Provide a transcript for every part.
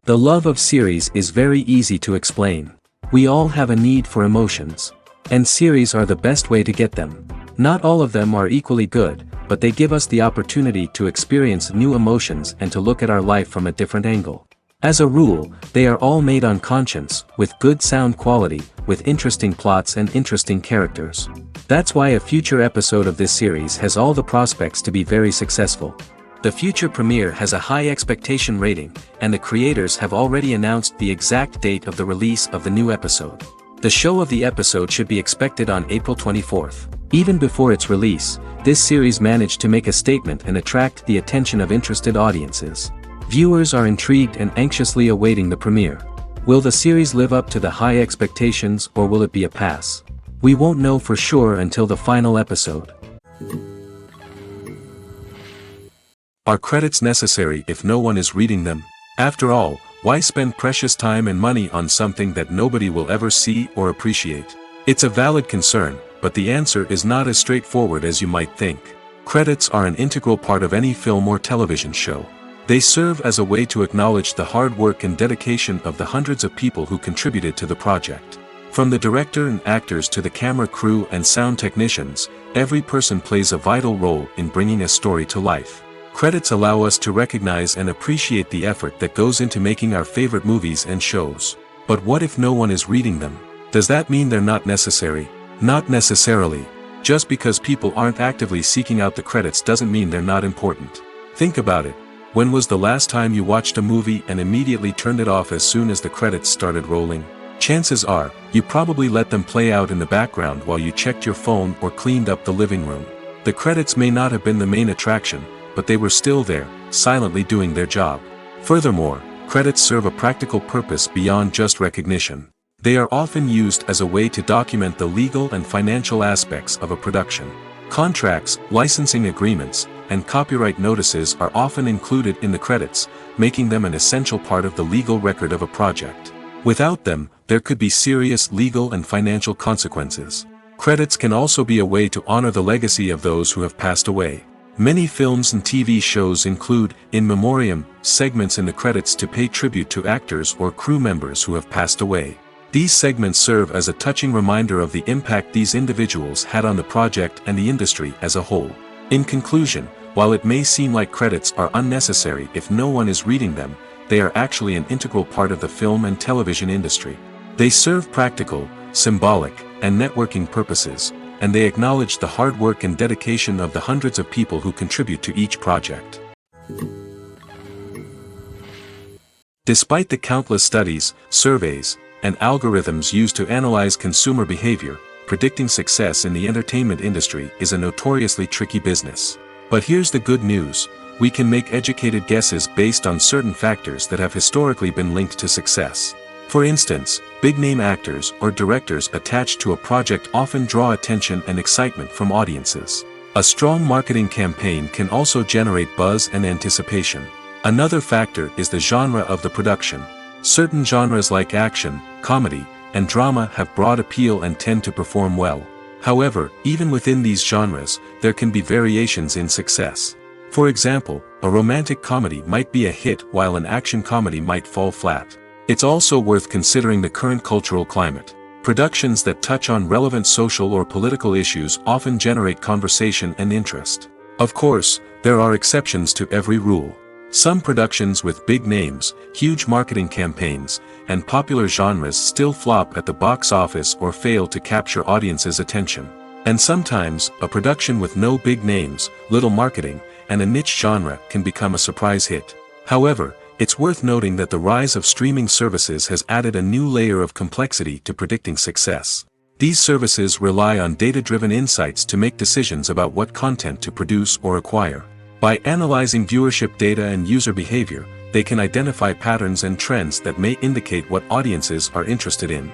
The love of series is very easy to explain. We all have a need for emotions. And series are the best way to get them. Not all of them are equally good, but they give us the opportunity to experience new emotions and to look at our life from a different angle. As a rule, they are all made on conscience, with good sound quality, with interesting plots and interesting characters. That's why a future episode of this series has all the prospects to be very successful. The future premiere has a high expectation rating, and the creators have already announced the exact date of the release of the new episode. The show of the episode should be expected on April 24th. Even before its release, this series managed to make a statement and attract the attention of interested audiences. Viewers are intrigued and anxiously awaiting the premiere. Will the series live up to the high expectations, or will it be a pass? We won't know for sure until the final episode. Are credits necessary if no one is reading them? After all, why spend precious time and money on something that nobody will ever see or appreciate? It's a valid concern, but the answer is not as straightforward as you might think. Credits are an integral part of any film or television show. They serve as a way to acknowledge the hard work and dedication of the hundreds of people who contributed to the project. From the director and actors to the camera crew and sound technicians, every person plays a vital role in bringing a story to life. Credits allow us to recognize and appreciate the effort that goes into making our favorite movies and shows. But what if no one is reading them? Does that mean they're not necessary? Not necessarily. Just because people aren't actively seeking out the credits doesn't mean they're not important. Think about it. When was the last time you watched a movie and immediately turned it off as soon as the credits started rolling? Chances are, you probably let them play out in the background while you checked your phone or cleaned up the living room. The credits may not have been the main attraction, but they were still there, silently doing their job. Furthermore, credits serve a practical purpose beyond just recognition. They are often used as a way to document the legal and financial aspects of a production. Contracts, licensing agreements, and copyright notices are often included in the credits, making them an essential part of the legal record of a project. Without them, there could be serious legal and financial consequences. Credits can also be a way to honor the legacy of those who have passed away. Many films and TV shows include, in memoriam, segments in the credits to pay tribute to actors or crew members who have passed away. These segments serve as a touching reminder of the impact these individuals had on the project and the industry as a whole. In conclusion, while it may seem like credits are unnecessary if no one is reading them, they are actually an integral part of the film and television industry. They serve practical, symbolic, and networking purposes, and they acknowledge the hard work and dedication of the hundreds of people who contribute to each project. Despite the countless studies, surveys, and algorithms used to analyze consumer behavior, predicting success in the entertainment industry is a notoriously tricky business. But here's the good news: we can make educated guesses based on certain factors that have historically been linked to success. For instance, big-name actors or directors attached to a project often draw attention and excitement from audiences. A strong marketing campaign can also generate buzz and anticipation. Another factor is the genre of the production. Certain genres like action, comedy, and drama have broad appeal and tend to perform well. However, even within these genres, there can be variations in success. For example, a romantic comedy might be a hit while an action comedy might fall flat. It's also worth considering the current cultural climate. Productions that touch on relevant social or political issues often generate conversation and interest. Of course, there are exceptions to every rule. Some productions with big names, huge marketing campaigns, and popular genres still flop at the box office or fail to capture audiences' attention. And sometimes, a production with no big names, little marketing, and a niche genre can become a surprise hit. However, it's worth noting that the rise of streaming services has added a new layer of complexity to predicting success. These services rely on data-driven insights to make decisions about what content to produce or acquire. By analyzing viewership data and user behavior, they can identify patterns and trends that may indicate what audiences are interested in.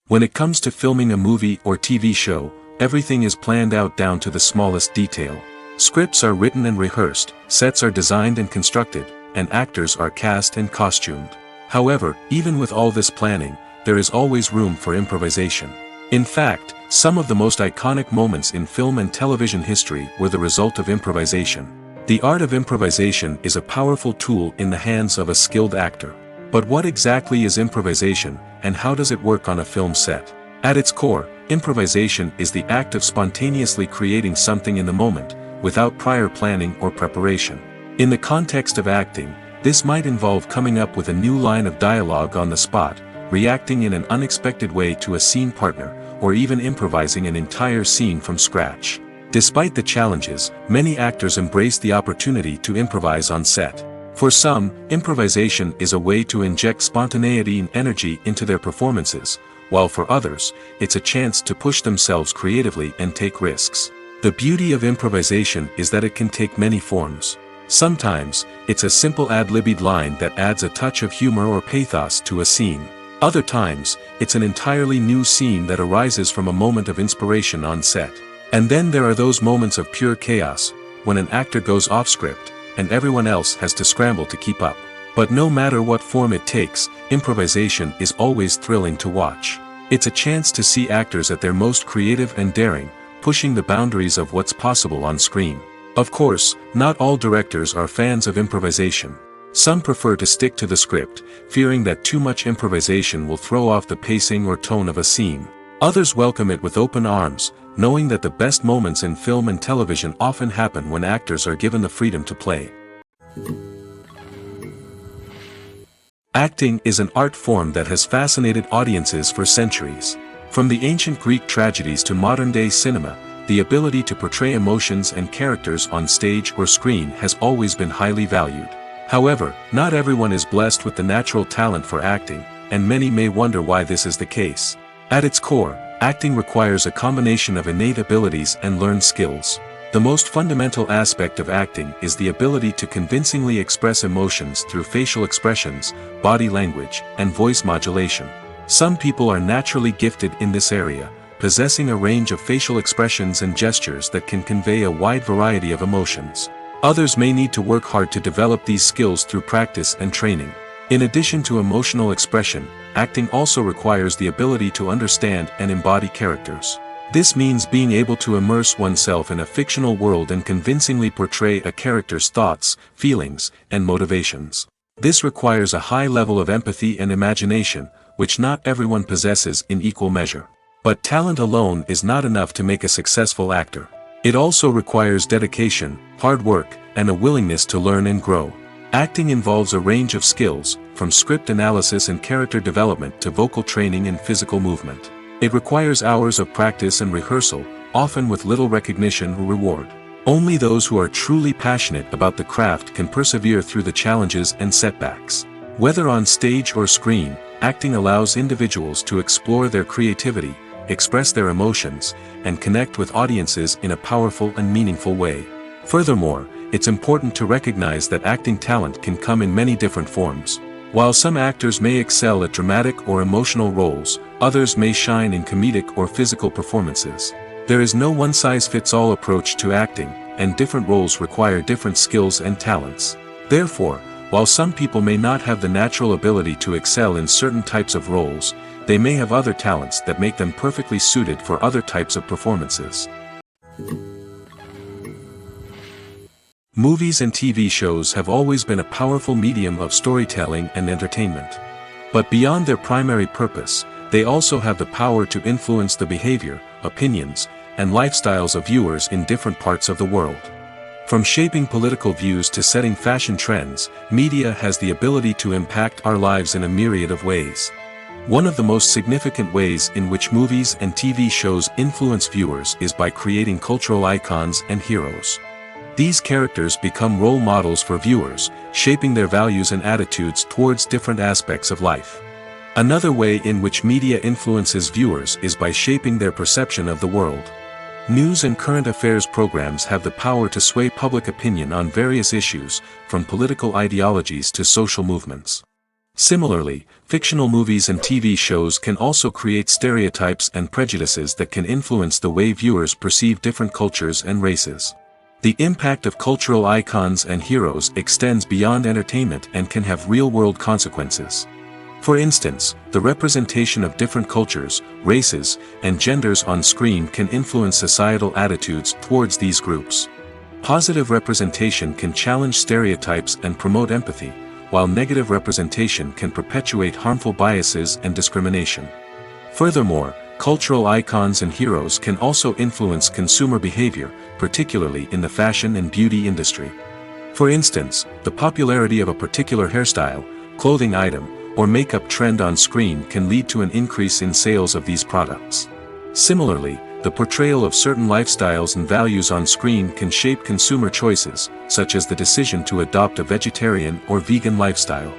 When it comes to filming a movie or TV show, everything is planned out down to the smallest detail. Scripts are written and rehearsed, sets are designed and constructed, and actors are cast and costumed. However, even with all this planning, there is always room for improvisation. In fact, some of the most iconic moments in film and television history were the result of improvisation. The art of improvisation is a powerful tool in the hands of a skilled actor. But what exactly is improvisation, and how does it work on a film set? At its core, improvisation is the act of spontaneously creating something in the moment, without prior planning or preparation. In the context of acting, this might involve coming up with a new line of dialogue on the spot, reacting in an unexpected way to a scene partner, or even improvising an entire scene from scratch. Despite the challenges, many actors embrace the opportunity to improvise on set. For some, improvisation is a way to inject spontaneity and energy into their performances, while for others, it's a chance to push themselves creatively and take risks. The beauty of improvisation is that it can take many forms. Sometimes, it's a simple ad-libbed line that adds a touch of humor or pathos to a scene. Other times, it's an entirely new scene that arises from a moment of inspiration on set. And then there are those moments of pure chaos, when an actor goes off script, and everyone else has to scramble to keep up. But no matter what form it takes, improvisation is always thrilling to watch. It's a chance to see actors at their most creative and daring, pushing the boundaries of what's possible on screen. Of course, not all directors are fans of improvisation. Some prefer to stick to the script, fearing that too much improvisation will throw off the pacing or tone of a scene. Others welcome it with open arms, knowing that the best moments in film and television often happen when actors are given the freedom to play. Acting is an art form that has fascinated audiences for centuries. From the ancient Greek tragedies to modern-day cinema, the ability to portray emotions and characters on stage or screen has always been highly valued. However, not everyone is blessed with the natural talent for acting, and many may wonder why this is the case. At its core, acting requires a combination of innate abilities and learned skills. The most fundamental aspect of acting is the ability to convincingly express emotions through facial expressions, body language, and voice modulation. Some people are naturally gifted in this area, possessing a range of facial expressions and gestures that can convey a wide variety of emotions. Others may need to work hard to develop these skills through practice and training. In addition to emotional expression, acting also requires the ability to understand and embody characters. This means being able to immerse oneself in a fictional world and convincingly portray a character's thoughts, feelings, and motivations. This requires a high level of empathy and imagination, which not everyone possesses in equal measure. But talent alone is not enough to make a successful actor. It also requires dedication, hard work, and a willingness to learn and grow. Acting involves a range of skills, from script analysis and character development to vocal training and physical movement. It requires hours of practice and rehearsal, often with little recognition or reward. Only those who are truly passionate about the craft can persevere through the challenges and setbacks. Whether on stage or screen, acting allows individuals to explore their creativity, express their emotions, and connect with audiences in a powerful and meaningful way. Furthermore, it's important to recognize that acting talent can come in many different forms. While some actors may excel at dramatic or emotional roles, others may shine in comedic or physical performances. There is no one-size-fits-all approach to acting, and different roles require different skills and talents. Therefore, while some people may not have the natural ability to excel in certain types of roles, they may have other talents that make them perfectly suited for other types of performances. Movies and TV shows have always been a powerful medium of storytelling and entertainment. But beyond their primary purpose, they also have the power to influence the behavior, opinions, and lifestyles of viewers in different parts of the world. From shaping political views to setting fashion trends, media has the ability to impact our lives in a myriad of ways. One of the most significant ways in which movies and TV shows influence viewers is by creating cultural icons and heroes. These characters become role models for viewers, shaping their values and attitudes towards different aspects of life. Another way in which media influences viewers is by shaping their perception of the world. News and current affairs programs have the power to sway public opinion on various issues, from political ideologies to social movements. Similarly, fictional movies and TV shows can also create stereotypes and prejudices that can influence the way viewers perceive different cultures and races. The impact of cultural icons and heroes extends beyond entertainment and can have real-world consequences. For instance, the representation of different cultures, races, and genders on screen can influence societal attitudes towards these groups. Positive representation can challenge stereotypes and promote empathy, while negative representation can perpetuate harmful biases and discrimination. Furthermore, cultural icons and heroes can also influence consumer behavior, particularly in the fashion and beauty industry. For instance, the popularity of a particular hairstyle, clothing item, or makeup trend on screen can lead to an increase in sales of these products. Similarly, the portrayal of certain lifestyles and values on screen can shape consumer choices, such as the decision to adopt a vegetarian or vegan lifestyle.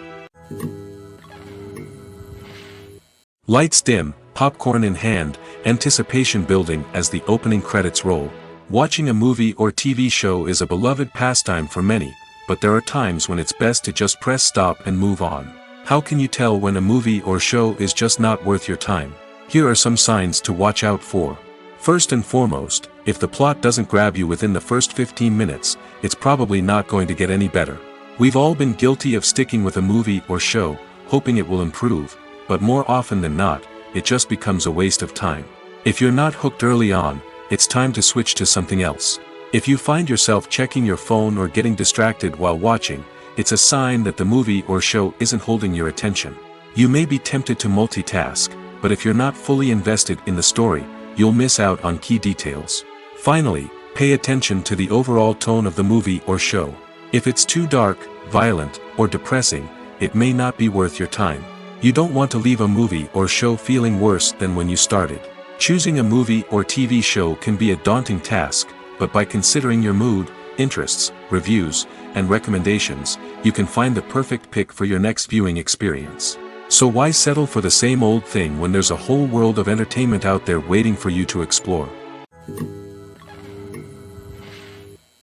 Lights dim, popcorn in hand, anticipation building as the opening credits roll. Watching a movie or TV show is a beloved pastime for many, but there are times when it's best to just press stop and move on. How can you tell when a movie or show is just not worth your time? Here are some signs to watch out for. First and foremost, if the plot doesn't grab you within the first 15 minutes, it's probably not going to get any better. We've all been guilty of sticking with a movie or show, hoping it will improve, but more often than not, it just becomes a waste of time. If you're not hooked early on, it's time to switch to something else. If you find yourself checking your phone or getting distracted while watching, it's a sign that the movie or show isn't holding your attention. You may be tempted to multitask, but if you're not fully invested in the story, you'll miss out on key details. Finally, pay attention to the overall tone of the movie or show. If it's too dark, violent, or depressing, it may not be worth your time. You don't want to leave a movie or show feeling worse than when you started. Choosing a movie or TV show can be a daunting task, but by considering your mood, interests, reviews, and recommendations, you can find the perfect pick for your next viewing experience. So why settle for the same old thing when there's a whole world of entertainment out there waiting for you to explore?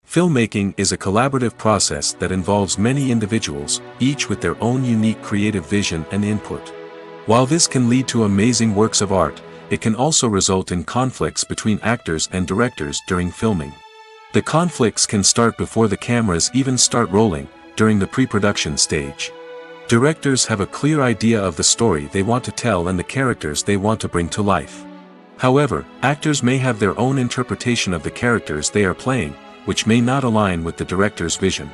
Filmmaking is a collaborative process that involves many individuals, each with their own unique creative vision and input. While this can lead to amazing works of art, it can also result in conflicts between actors and directors during filming. The conflicts can start before the cameras even start rolling, during the pre-production stage. Directors have a clear idea of the story they want to tell and the characters they want to bring to life. However, actors may have their own interpretation of the characters they are playing, which may not align with the director's vision.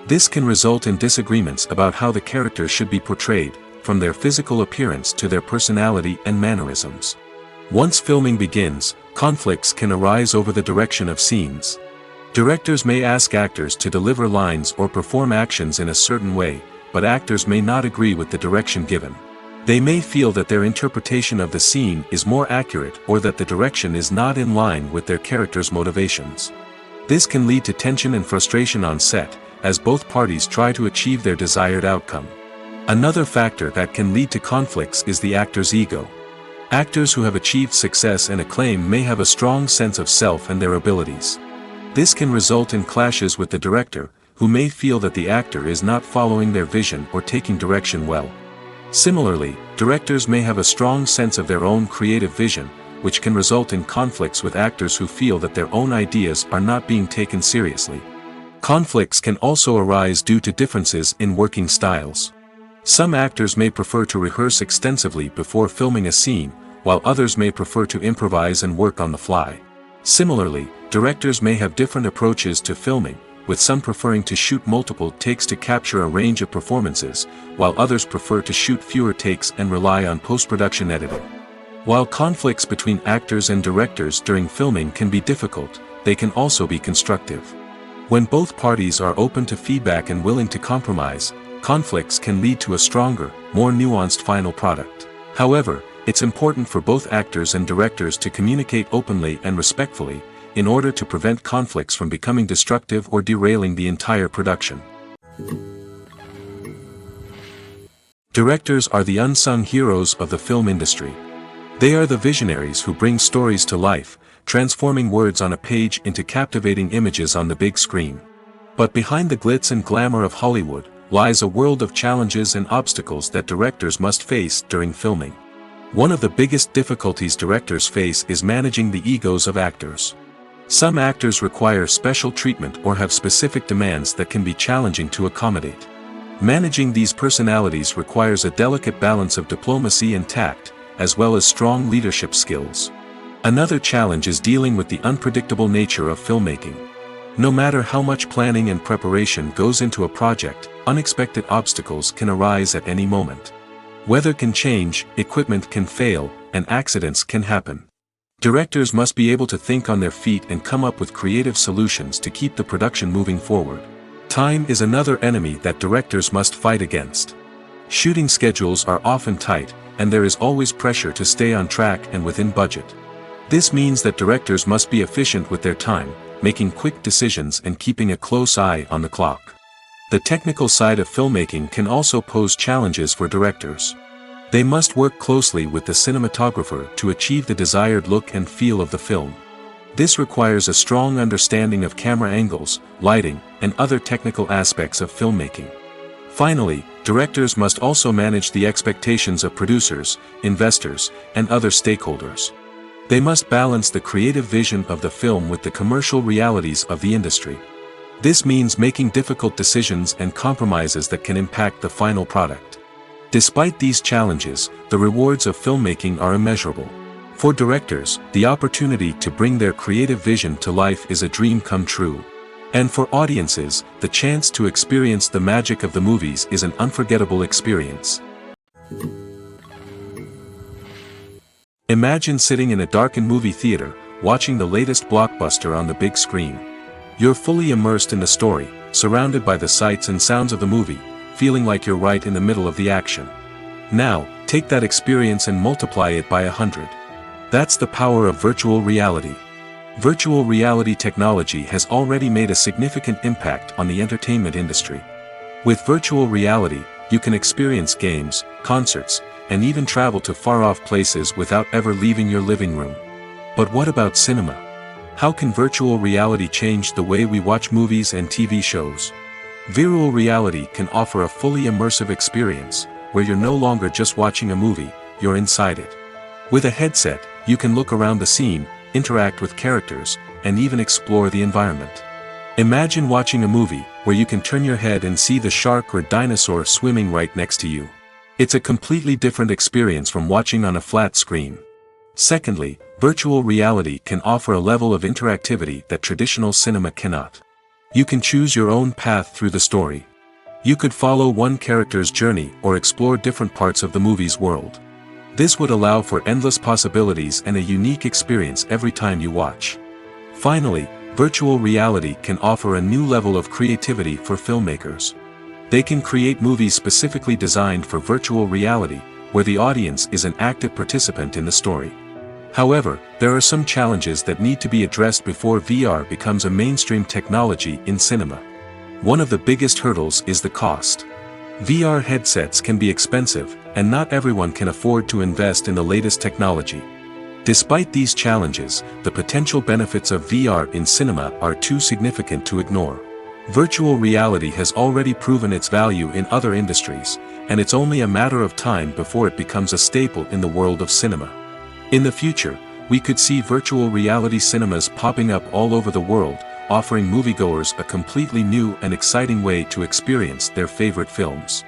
This can result in disagreements about how the characters should be portrayed, from their physical appearance to their personality and mannerisms. Once filming begins, conflicts can arise over the direction of scenes. Directors may ask actors to deliver lines or perform actions in a certain way, but actors may not agree with the direction given. They may feel that their interpretation of the scene is more accurate or that the direction is not in line with their character's motivations. This can lead to tension and frustration on set, as both parties try to achieve their desired outcome. Another factor that can lead to conflicts is the actor's ego. Actors who have achieved success and acclaim may have a strong sense of self and their abilities. This can result in clashes with the director, who may feel that the actor is not following their vision or taking direction well. Similarly, directors may have a strong sense of their own creative vision, which can result in conflicts with actors who feel that their own ideas are not being taken seriously. Conflicts can also arise due to differences in working styles. Some actors may prefer to rehearse extensively before filming a scene, while others may prefer to improvise and work on the fly. Similarly, directors may have different approaches to filming, with some preferring to shoot multiple takes to capture a range of performances, while others prefer to shoot fewer takes and rely on post-production editing. While conflicts between actors and directors during filming can be difficult, they can also be constructive. When both parties are open to feedback and willing to compromise, conflicts can lead to a stronger, more nuanced final product. However, it's important for both actors and directors to communicate openly and respectfully, in order to prevent conflicts from becoming destructive or derailing the entire production. Directors are the unsung heroes of the film industry. They are the visionaries who bring stories to life, transforming words on a page into captivating images on the big screen. But behind the glitz and glamour of Hollywood, lies a world of challenges and obstacles that directors must face during filming. One of the biggest difficulties directors face is managing the egos of actors. Some actors require special treatment or have specific demands that can be challenging to accommodate. Managing these personalities requires a delicate balance of diplomacy and tact, as well as strong leadership skills. Another challenge is dealing with the unpredictable nature of filmmaking. No matter how much planning and preparation goes into a project, unexpected obstacles can arise at any moment. Weather can change, equipment can fail, and accidents can happen. Directors must be able to think on their feet and come up with creative solutions to keep the production moving forward. Time is another enemy that directors must fight against. Shooting schedules are often tight, and there is always pressure to stay on track and within budget. This means that directors must be efficient with their time, making quick decisions and keeping a close eye on the clock. The technical side of filmmaking can also pose challenges for directors. They must work closely with the cinematographer to achieve the desired look and feel of the film. This requires a strong understanding of camera angles, lighting, and other technical aspects of filmmaking. Finally, directors must also manage the expectations of producers, investors, and other stakeholders. They must balance the creative vision of the film with the commercial realities of the industry. This means making difficult decisions and compromises that can impact the final product. Despite these challenges, the rewards of filmmaking are immeasurable. For directors, the opportunity to bring their creative vision to life is a dream come true. And for audiences, the chance to experience the magic of the movies is an unforgettable experience. Imagine sitting in a darkened movie theater, watching the latest blockbuster on the big screen. You're fully immersed in the story, surrounded by the sights and sounds of the movie, feeling like you're right in the middle of the action. Now, take that experience and multiply it by 100. That's the power of virtual reality. Virtual reality technology has already made a significant impact on the entertainment industry. With virtual reality, you can experience games, concerts, and even travel to far-off places without ever leaving your living room. But what about cinema? How can virtual reality change the way we watch movies and TV shows? Virtual reality can offer a fully immersive experience, where you're no longer just watching a movie, you're inside it. With a headset, you can look around the scene, interact with characters, and even explore the environment. Imagine watching a movie, where you can turn your head and see the shark or dinosaur swimming right next to you. It's a completely different experience from watching on a flat screen. Secondly, virtual reality can offer a level of interactivity that traditional cinema cannot. You can choose your own path through the story. You could follow one character's journey or explore different parts of the movie's world. This would allow for endless possibilities and a unique experience every time you watch. Finally, virtual reality can offer a new level of creativity for filmmakers. They can create movies specifically designed for virtual reality, where the audience is an active participant in the story. However, there are some challenges that need to be addressed before VR becomes a mainstream technology in cinema. One of the biggest hurdles is the cost. VR headsets can be expensive, and not everyone can afford to invest in the latest technology. Despite these challenges, the potential benefits of VR in cinema are too significant to ignore. Virtual reality has already proven its value in other industries, and it's only a matter of time before it becomes a staple in the world of cinema. In the future, we could see virtual reality cinemas popping up all over the world, offering moviegoers a completely new and exciting way to experience their favorite films.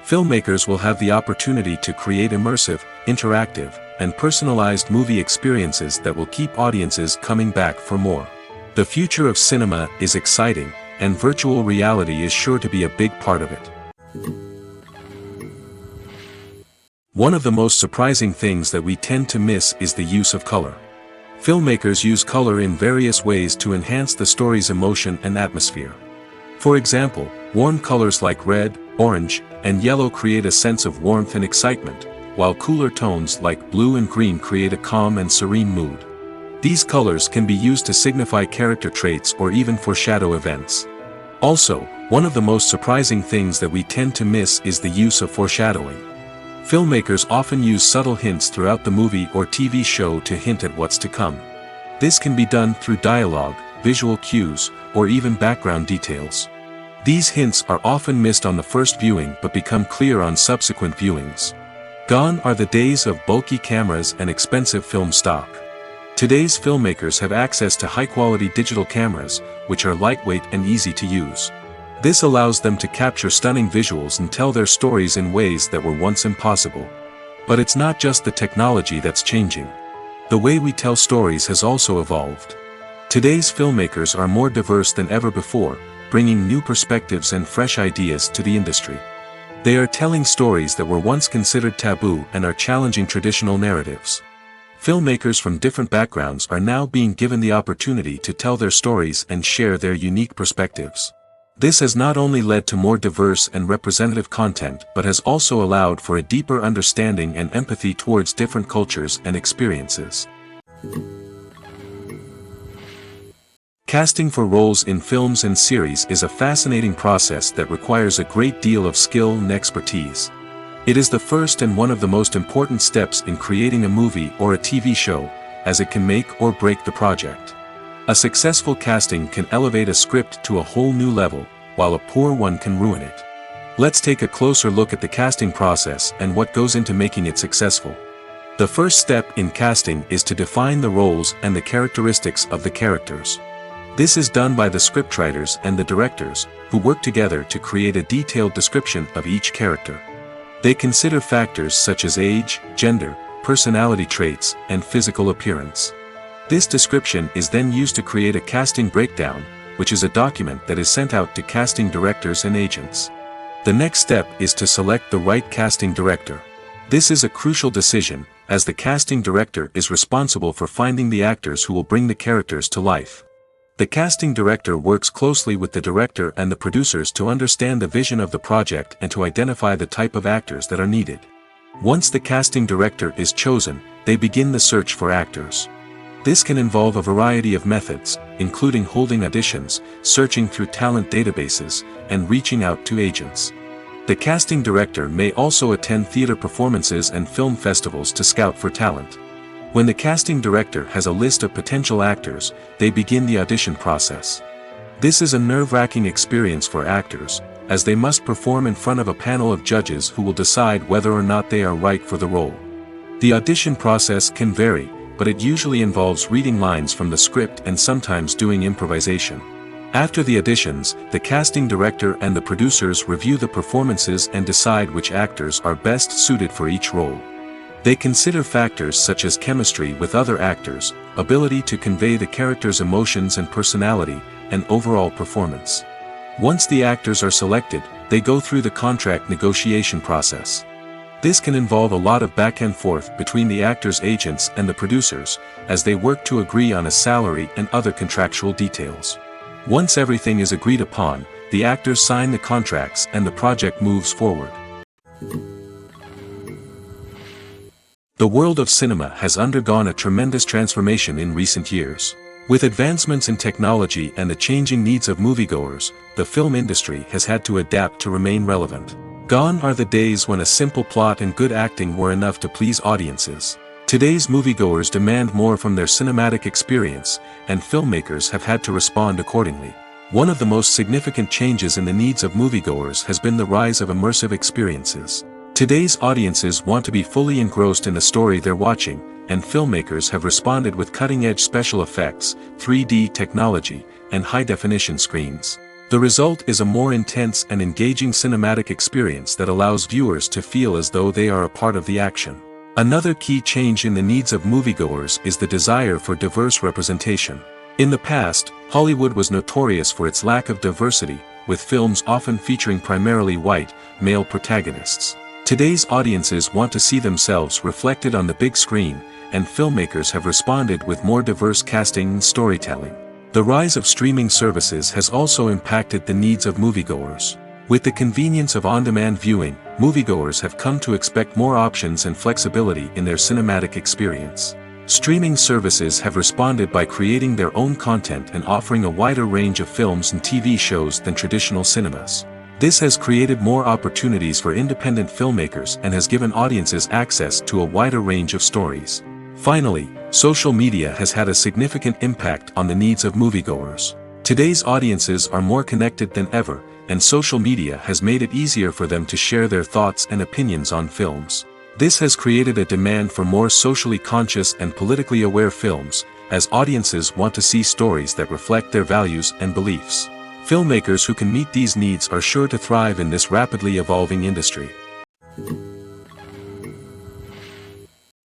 Filmmakers will have the opportunity to create immersive, interactive, and personalized movie experiences that will keep audiences coming back for more. The future of cinema is exciting, and virtual reality is sure to be a big part of it. One of the most surprising things that we tend to miss is the use of color. Filmmakers use color in various ways to enhance the story's emotion and atmosphere. For example, warm colors like red, orange, and yellow create a sense of warmth and excitement, while cooler tones like blue and green create a calm and serene mood. These colors can be used to signify character traits or even foreshadow events. Also, one of the most surprising things that we tend to miss is the use of foreshadowing. Filmmakers often use subtle hints throughout the movie or TV show to hint at what's to come. This can be done through dialogue, visual cues, or even background details. These hints are often missed on the first viewing but become clear on subsequent viewings. Gone are the days of bulky cameras and expensive film stock. Today's filmmakers have access to high-quality digital cameras, which are lightweight and easy to use. This allows them to capture stunning visuals and tell their stories in ways that were once impossible. But it's not just the technology that's changing. The way we tell stories has also evolved. Today's filmmakers are more diverse than ever before, bringing new perspectives and fresh ideas to the industry. They are telling stories that were once considered taboo and are challenging traditional narratives. Filmmakers from different backgrounds are now being given the opportunity to tell their stories and share their unique perspectives. This has not only led to more diverse and representative content but has also allowed for a deeper understanding and empathy towards different cultures and experiences. Casting for roles in films and series is a fascinating process that requires a great deal of skill and expertise. It is the first and one of the most important steps in creating a movie or a TV show, as it can make or break the project. A successful casting can elevate a script to a whole new level, while a poor one can ruin it. Let's take a closer look at the casting process and what goes into making it successful. The first step in casting is to define the roles and the characteristics of the characters. This is done by the scriptwriters and the directors, who work together to create a detailed description of each character. They consider factors such as age, gender, personality traits, and physical appearance. This description is then used to create a casting breakdown, which is a document that is sent out to casting directors and agents. The next step is to select the right casting director. This is a crucial decision, as the casting director is responsible for finding the actors who will bring the characters to life. The casting director works closely with the director and the producers to understand the vision of the project and to identify the type of actors that are needed. Once the casting director is chosen, they begin the search for actors. This can involve a variety of methods, including holding auditions, searching through talent databases, and reaching out to agents. The casting director may also attend theater performances and film festivals to scout for talent. When the casting director has a list of potential actors, they begin the audition process. This is a nerve-wracking experience for actors, as they must perform in front of a panel of judges who will decide whether or not they are right for the role. The audition process can vary, but it usually involves reading lines from the script and sometimes doing improvisation. After the auditions, the casting director and the producers review the performances and decide which actors are best suited for each role. They consider factors such as chemistry with other actors, ability to convey the character's emotions and personality, and overall performance. Once the actors are selected, they go through the contract negotiation process. This can involve a lot of back and forth between the actors' agents and the producers, as they work to agree on a salary and other contractual details. Once everything is agreed upon, the actors sign the contracts and the project moves forward. The world of cinema has undergone a tremendous transformation in recent years. With advancements in technology and the changing needs of moviegoers, the film industry has had to adapt to remain relevant. Gone are the days when a simple plot and good acting were enough to please audiences. Today's moviegoers demand more from their cinematic experience, and filmmakers have had to respond accordingly. One of the most significant changes in the needs of moviegoers has been the rise of immersive experiences. Today's audiences want to be fully engrossed in the story they're watching, and filmmakers have responded with cutting-edge special effects, 3D technology, and high-definition screens. The result is a more intense and engaging cinematic experience that allows viewers to feel as though they are a part of the action. Another key change in the needs of moviegoers is the desire for diverse representation. In the past, Hollywood was notorious for its lack of diversity, with films often featuring primarily white, male protagonists. Today's audiences want to see themselves reflected on the big screen, and filmmakers have responded with more diverse casting and storytelling. The rise of streaming services has also impacted the needs of moviegoers. With the convenience of on-demand viewing, moviegoers have come to expect more options and flexibility in their cinematic experience. Streaming services have responded by creating their own content and offering a wider range of films and TV shows than traditional cinemas. This has created more opportunities for independent filmmakers and has given audiences access to a wider range of stories. Finally, social media has had a significant impact on the needs of moviegoers. Today's audiences are more connected than ever, and social media has made it easier for them to share their thoughts and opinions on films. This has created a demand for more socially conscious and politically aware films, as audiences want to see stories that reflect their values and beliefs. Filmmakers who can meet these needs are sure to thrive in this rapidly evolving industry.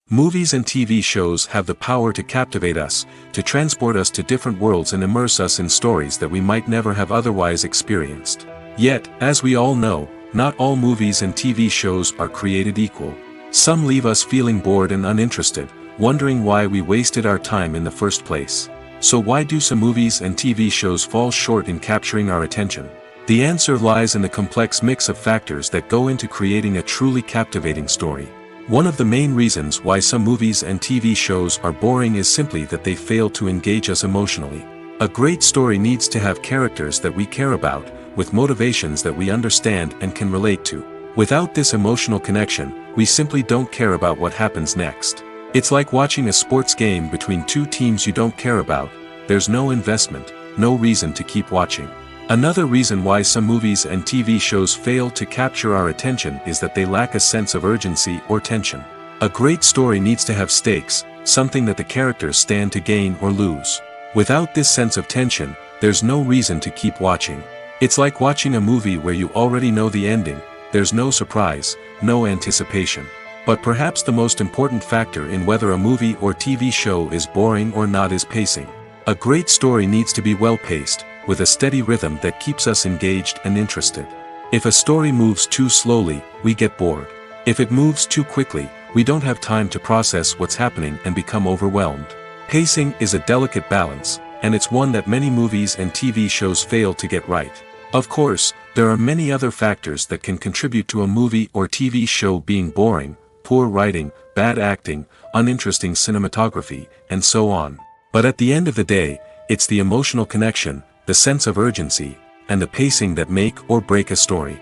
Movies and TV shows have the power to captivate us, to transport us to different worlds and immerse us in stories that we might never have otherwise experienced. Yet, as we all know, not all movies and TV shows are created equal. Some leave us feeling bored and uninterested, wondering why we wasted our time in the first place. So why do some movies and TV shows fall short in capturing our attention? The answer lies in the complex mix of factors that go into creating a truly captivating story. One of the main reasons why some movies and TV shows are boring is simply that they fail to engage us emotionally. A great story needs to have characters that we care about, with motivations that we understand and can relate to. Without this emotional connection, we simply don't care about what happens next. It's like watching a sports game between two teams you don't care about. There's no investment, no reason to keep watching. Another reason why some movies and TV shows fail to capture our attention is that they lack a sense of urgency or tension. A great story needs to have stakes, something that the characters stand to gain or lose. Without this sense of tension, there's no reason to keep watching. It's like watching a movie where you already know the ending. There's no surprise, no anticipation. But perhaps the most important factor in whether a movie or TV show is boring or not is pacing. A great story needs to be well-paced, with a steady rhythm that keeps us engaged and interested. If a story moves too slowly, we get bored. If it moves too quickly, we don't have time to process what's happening and become overwhelmed. Pacing is a delicate balance, and it's one that many movies and TV shows fail to get right. Of course, there are many other factors that can contribute to a movie or TV show being boring: poor writing, bad acting, uninteresting cinematography, and so on. But at the end of the day, it's the emotional connection, the sense of urgency, and the pacing that make or break a story.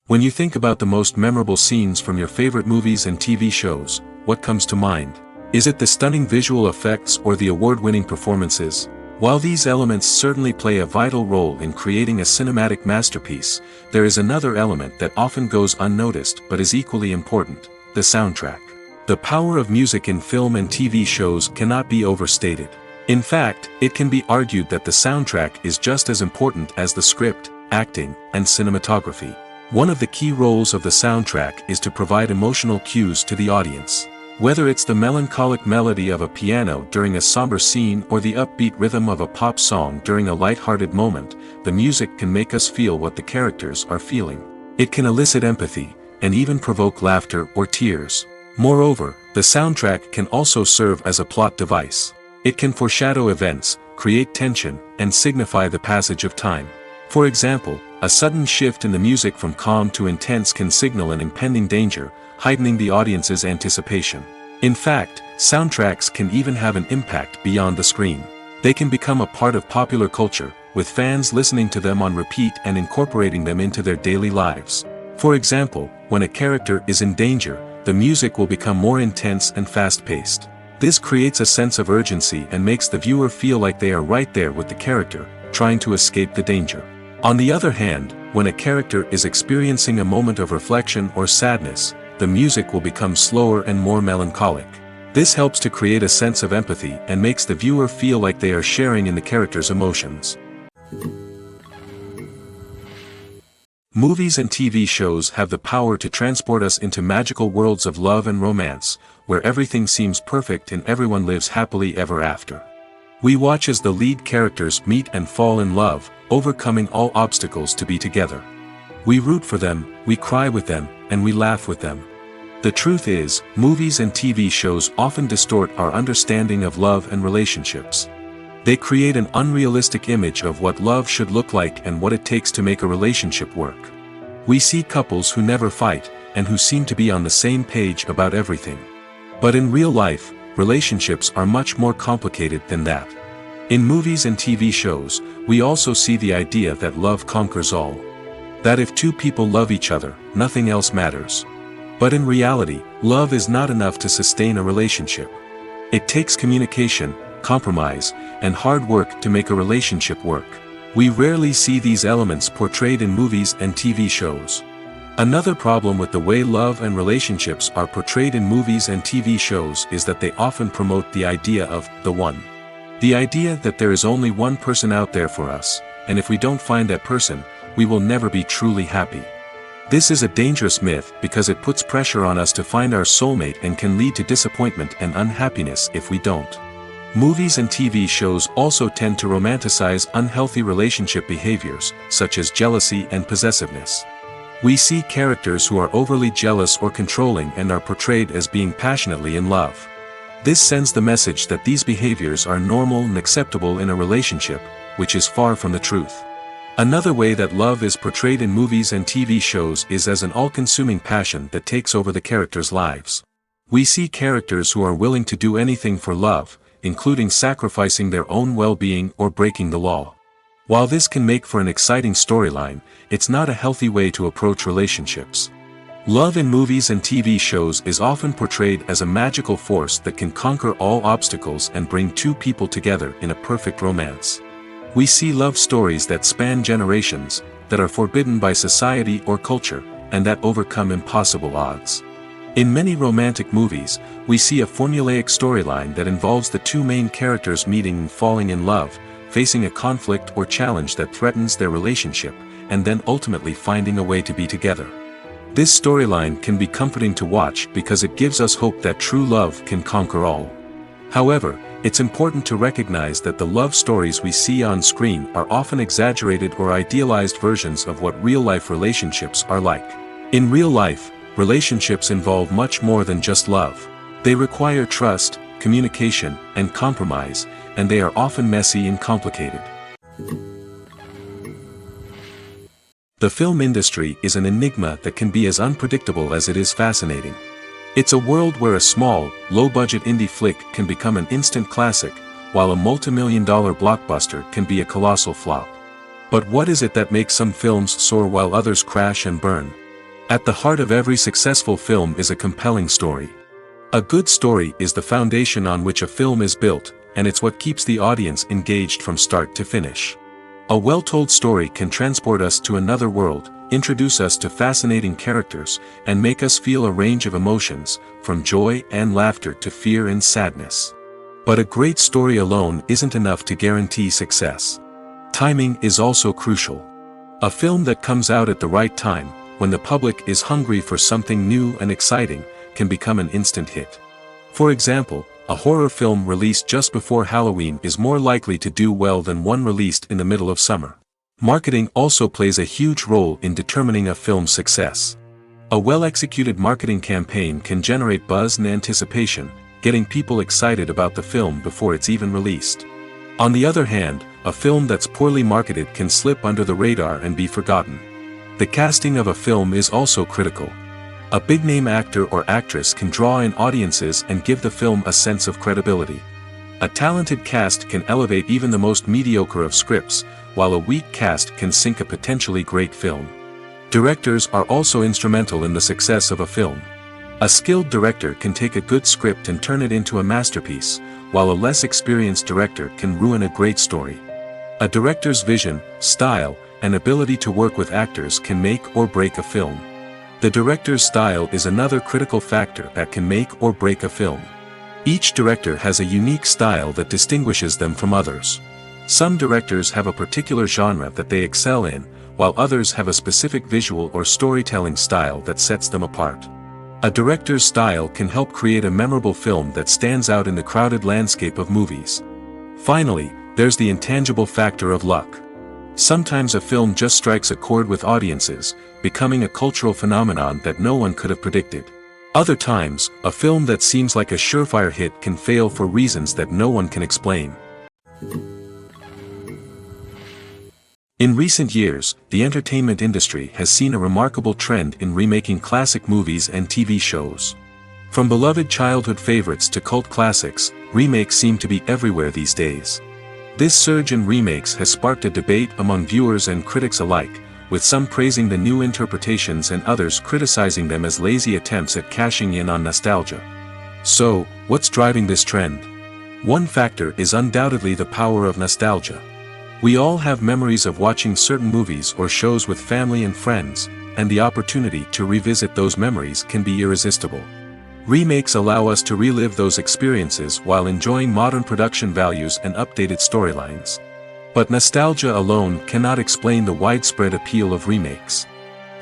When you think about the most memorable scenes from your favorite movies and TV shows, what comes to mind? Is it the stunning visual effects or the award-winning performances? While these elements certainly play a vital role in creating a cinematic masterpiece, there is another element that often goes unnoticed but is equally important: the soundtrack. The power of music in film and TV shows cannot be overstated. In fact, it can be argued that the soundtrack is just as important as the script, acting, and cinematography. One of the key roles of the soundtrack is to provide emotional cues to the audience. Whether it's the melancholic melody of a piano during a somber scene or the upbeat rhythm of a pop song during a light-hearted moment, the music can make us feel what the characters are feeling. It can elicit empathy, and even provoke laughter or tears. Moreover, the soundtrack can also serve as a plot device. It can foreshadow events, create tension, and signify the passage of time. For example, a sudden shift in the music from calm to intense can signal an impending danger, heightening the audience's anticipation. In fact, soundtracks can even have an impact beyond the screen. They can become a part of popular culture, with fans listening to them on repeat and incorporating them into their daily lives. For example, when a character is in danger, the music will become more intense and fast-paced. This creates a sense of urgency and makes the viewer feel like they are right there with the character, trying to escape the danger. On the other hand, when a character is experiencing a moment of reflection or sadness, the music will become slower and more melancholic. This helps to create a sense of empathy and makes the viewer feel like they are sharing in the character's emotions. Movies and TV shows have the power to transport us into magical worlds of love and romance, where everything seems perfect and everyone lives happily ever after. We watch as the lead characters meet and fall in love, overcoming all obstacles to be together. We root for them, we cry with them, and we laugh with them. The truth is, movies and TV shows often distort our understanding of love and relationships. They create an unrealistic image of what love should look like and what it takes to make a relationship work. We see couples who never fight, and who seem to be on the same page about everything. But in real life, relationships are much more complicated than that. In movies and TV shows, we also see the idea that love conquers all. That if two people love each other, nothing else matters. But in reality, love is not enough to sustain a relationship. It takes communication, compromise, and hard work to make a relationship work. We rarely see these elements portrayed in movies and TV shows. Another problem with the way love and relationships are portrayed in movies and TV shows is that they often promote the idea of the one. The idea that there is only one person out there for us, and if we don't find that person, we will never be truly happy. This is a dangerous myth because it puts pressure on us to find our soulmate and can lead to disappointment and unhappiness if we don't. Movies and TV shows also tend to romanticize unhealthy relationship behaviors, such as jealousy and possessiveness. We see characters who are overly jealous or controlling and are portrayed as being passionately in love. This sends the message that these behaviors are normal and acceptable in a relationship, which is far from the truth. Another way that love is portrayed in movies and TV shows is as an all-consuming passion that takes over the characters' lives. We see characters who are willing to do anything for love, including sacrificing their own well-being or breaking the law. While this can make for an exciting storyline, it's not a healthy way to approach relationships. Love in movies and TV shows is often portrayed as a magical force that can conquer all obstacles and bring two people together in a perfect romance. We see love stories that span generations, that are forbidden by society or culture, and that overcome impossible odds. In many romantic movies, we see a formulaic storyline that involves the two main characters meeting and falling in love, facing a conflict or challenge that threatens their relationship, and then ultimately finding a way to be together. This storyline can be comforting to watch because it gives us hope that true love can conquer all. However, it's important to recognize that the love stories we see on screen are often exaggerated or idealized versions of what real-life relationships are like. In real life, relationships involve much more than just love. They require trust, communication, and compromise, and they are often messy and complicated. The film industry is an enigma that can be as unpredictable as it is fascinating. It's a world where a small, low-budget indie flick can become an instant classic, while a multi-million-dollar blockbuster can be a colossal flop. But what is it that makes some films soar while others crash and burn? At the heart of every successful film is a compelling story. A good story is the foundation on which a film is built, and it's what keeps the audience engaged from start to finish. A well-told story can transport us to another world, introduce us to fascinating characters, and make us feel a range of emotions, from joy and laughter to fear and sadness. But a great story alone isn't enough to guarantee success. Timing is also crucial. A film that comes out at the right time, when the public is hungry for something new and exciting, can become an instant hit. For example, a horror film released just before Halloween is more likely to do well than one released in the middle of summer. Marketing also plays a huge role in determining a film's success. A well-executed marketing campaign can generate buzz and anticipation, getting people excited about the film before it's even released. On the other hand, a film that's poorly marketed can slip under the radar and be forgotten. The casting of a film is also critical. A big-name actor or actress can draw in audiences and give the film a sense of credibility. A talented cast can elevate even the most mediocre of scripts, while a weak cast can sink a potentially great film. Directors are also instrumental in the success of a film. A skilled director can take a good script and turn it into a masterpiece, while a less experienced director can ruin a great story. A director's vision, style, and ability to work with actors can make or break a film. The director's style is another critical factor that can make or break a film. Each director has a unique style that distinguishes them from others. Some directors have a particular genre that they excel in, while others have a specific visual or storytelling style that sets them apart. A director's style can help create a memorable film that stands out in the crowded landscape of movies. Finally, there's the intangible factor of luck. Sometimes a film just strikes a chord with audiences, becoming a cultural phenomenon that no one could have predicted. Other times, a film that seems like a surefire hit can fail for reasons that no one can explain. In recent years, the entertainment industry has seen a remarkable trend in remaking classic movies and TV shows. From beloved childhood favorites to cult classics, remakes seem to be everywhere these days. This surge in remakes has sparked a debate among viewers and critics alike, with some praising the new interpretations and others criticizing them as lazy attempts at cashing in on nostalgia. So, what's driving this trend? One factor is undoubtedly the power of nostalgia. We all have memories of watching certain movies or shows with family and friends, and the opportunity to revisit those memories can be irresistible. Remakes allow us to relive those experiences while enjoying modern production values and updated storylines. But nostalgia alone cannot explain the widespread appeal of remakes.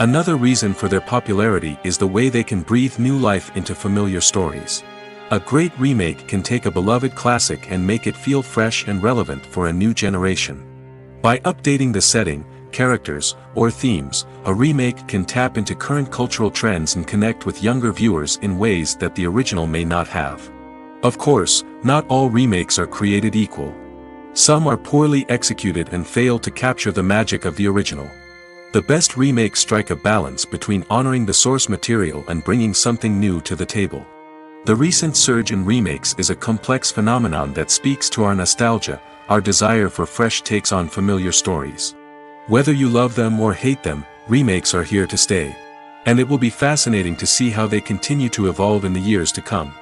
Another reason for their popularity is the way they can breathe new life into familiar stories. A great remake can take a beloved classic and make it feel fresh and relevant for a new generation. By updating the setting, characters, or themes, a remake can tap into current cultural trends and connect with younger viewers in ways that the original may not have. Of course, not all remakes are created equal. Some are poorly executed and fail to capture the magic of the original. The best remakes strike a balance between honoring the source material and bringing something new to the table. The recent surge in remakes is a complex phenomenon that speaks to our nostalgia, our desire for fresh takes on familiar stories. Whether you love them or hate them, remakes are here to stay. And it will be fascinating to see how they continue to evolve in the years to come.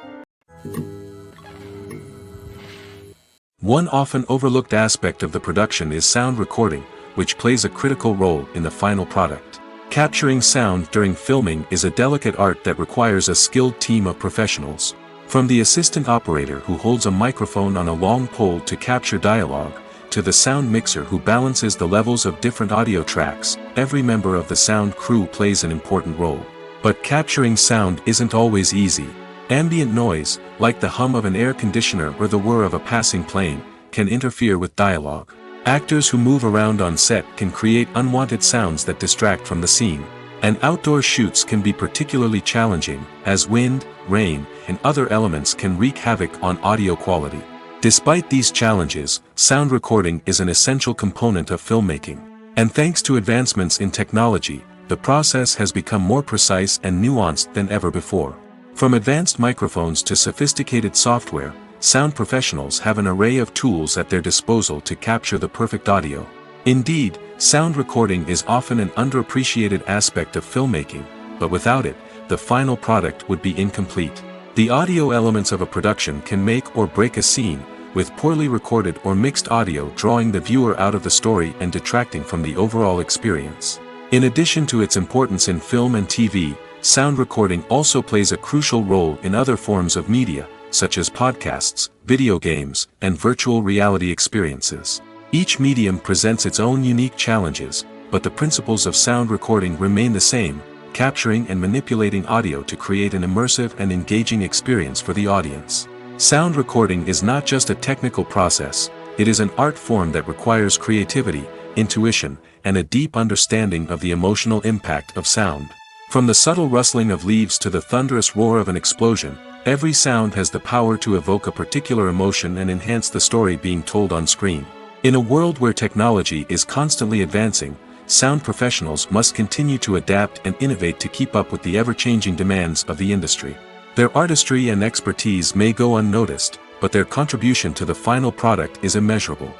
One often overlooked aspect of the production is sound recording, which plays a critical role in the final product. Capturing sound during filming is a delicate art that requires a skilled team of professionals. From the assistant operator who holds a microphone on a long pole to capture dialogue, to the sound mixer who balances the levels of different audio tracks, every member of the sound crew plays an important role. But capturing sound isn't always easy. Ambient noise, like the hum of an air conditioner or the whir of a passing plane, can interfere with dialogue. Actors who move around on set can create unwanted sounds that distract from the scene. And outdoor shoots can be particularly challenging, as wind, rain, and other elements can wreak havoc on audio quality. Despite these challenges, sound recording is an essential component of filmmaking. And thanks to advancements in technology, the process has become more precise and nuanced than ever before. From advanced microphones to sophisticated software, sound professionals have an array of tools at their disposal to capture the perfect audio. Indeed, sound recording is often an underappreciated aspect of filmmaking, but without it, the final product would be incomplete. The audio elements of a production can make or break a scene, with poorly recorded or mixed audio drawing the viewer out of the story and detracting from the overall experience. In addition to its importance in film and TV, sound recording also plays a crucial role in other forms of media, such as podcasts, video games, and virtual reality experiences. Each medium presents its own unique challenges, but the principles of sound recording remain the same, capturing and manipulating audio to create an immersive and engaging experience for the audience. Sound recording is not just a technical process, it is an art form that requires creativity, intuition, and a deep understanding of the emotional impact of sound. From the subtle rustling of leaves to the thunderous roar of an explosion, every sound has the power to evoke a particular emotion and enhance the story being told on screen. In a world where technology is constantly advancing, sound professionals must continue to adapt and innovate to keep up with the ever-changing demands of the industry. Their artistry and expertise may go unnoticed, but their contribution to the final product is immeasurable.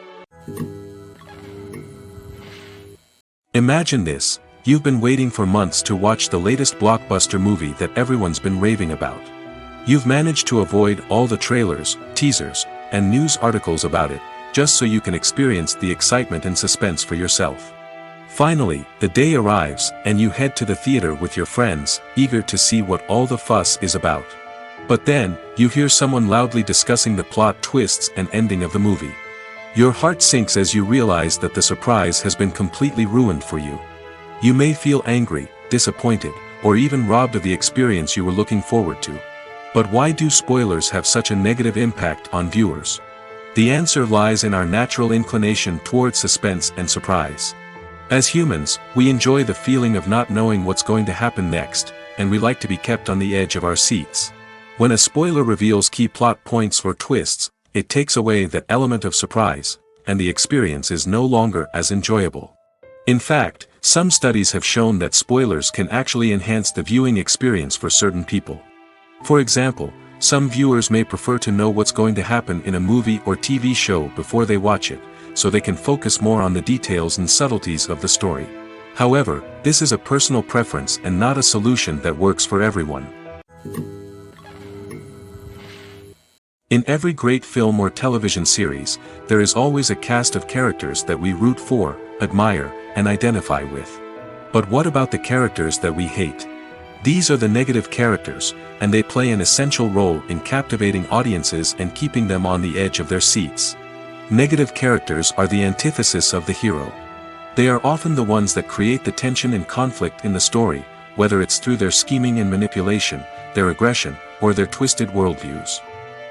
Imagine this: you've been waiting for months to watch the latest blockbuster movie that everyone's been raving about. You've managed to avoid all the trailers, teasers, and news articles about it, just so you can experience the excitement and suspense for yourself. Finally, the day arrives, and you head to the theater with your friends, eager to see what all the fuss is about. But then, you hear someone loudly discussing the plot twists and ending of the movie. Your heart sinks as you realize that the surprise has been completely ruined for you. You may feel angry, disappointed, or even robbed of the experience you were looking forward to. But why do spoilers have such a negative impact on viewers? The answer lies in our natural inclination towards suspense and surprise. As humans, we enjoy the feeling of not knowing what's going to happen next, and we like to be kept on the edge of our seats. When a spoiler reveals key plot points or twists, it takes away that element of surprise, and the experience is no longer as enjoyable. In fact, some studies have shown that spoilers can actually enhance the viewing experience for certain people. For example, some viewers may prefer to know what's going to happen in a movie or TV show before they watch it, so they can focus more on the details and subtleties of the story. However, this is a personal preference and not a solution that works for everyone. In every great film or television series, there is always a cast of characters that we root for, admire, and identify with. But what about the characters that we hate? These are the negative characters, and they play an essential role in captivating audiences and keeping them on the edge of their seats. Negative characters are the antithesis of the hero. They are often the ones that create the tension and conflict in the story, whether it's through their scheming and manipulation, their aggression, or their twisted worldviews.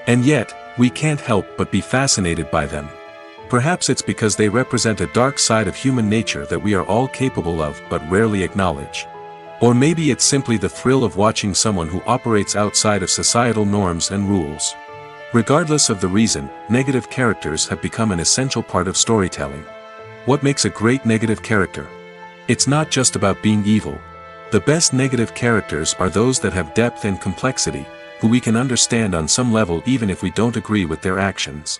And yet, we can't help but be fascinated by them. Perhaps it's because they represent a dark side of human nature that we are all capable of but rarely acknowledge. Or maybe it's simply the thrill of watching someone who operates outside of societal norms and rules. Regardless of the reason, negative characters have become an essential part of storytelling. What makes a great negative character? It's not just about being evil. The best negative characters are those that have depth and complexity, who we can understand on some level even if we don't agree with their actions.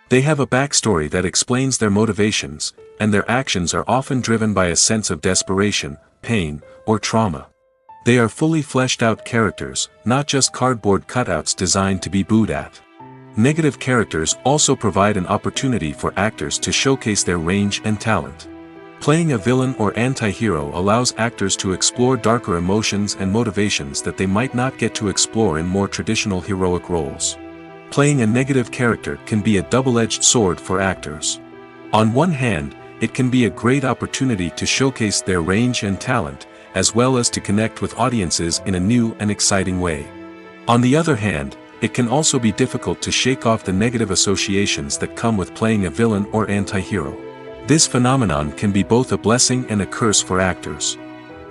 They have a backstory that explains their motivations, and their actions are often driven by a sense of desperation, pain, or trauma. They are fully fleshed out characters, not just cardboard cutouts designed to be booed at. Negative characters also provide an opportunity for actors to showcase their range and talent. Playing a villain or anti-hero allows actors to explore darker emotions and motivations that they might not get to explore in more traditional heroic roles. Playing a negative character can be a double-edged sword for actors. On one hand, it can be a great opportunity to showcase their range and talent, as well as to connect with audiences in a new and exciting way. On the other hand, it can also be difficult to shake off the negative associations that come with playing a villain or anti-hero. This phenomenon can be both a blessing and a curse for actors.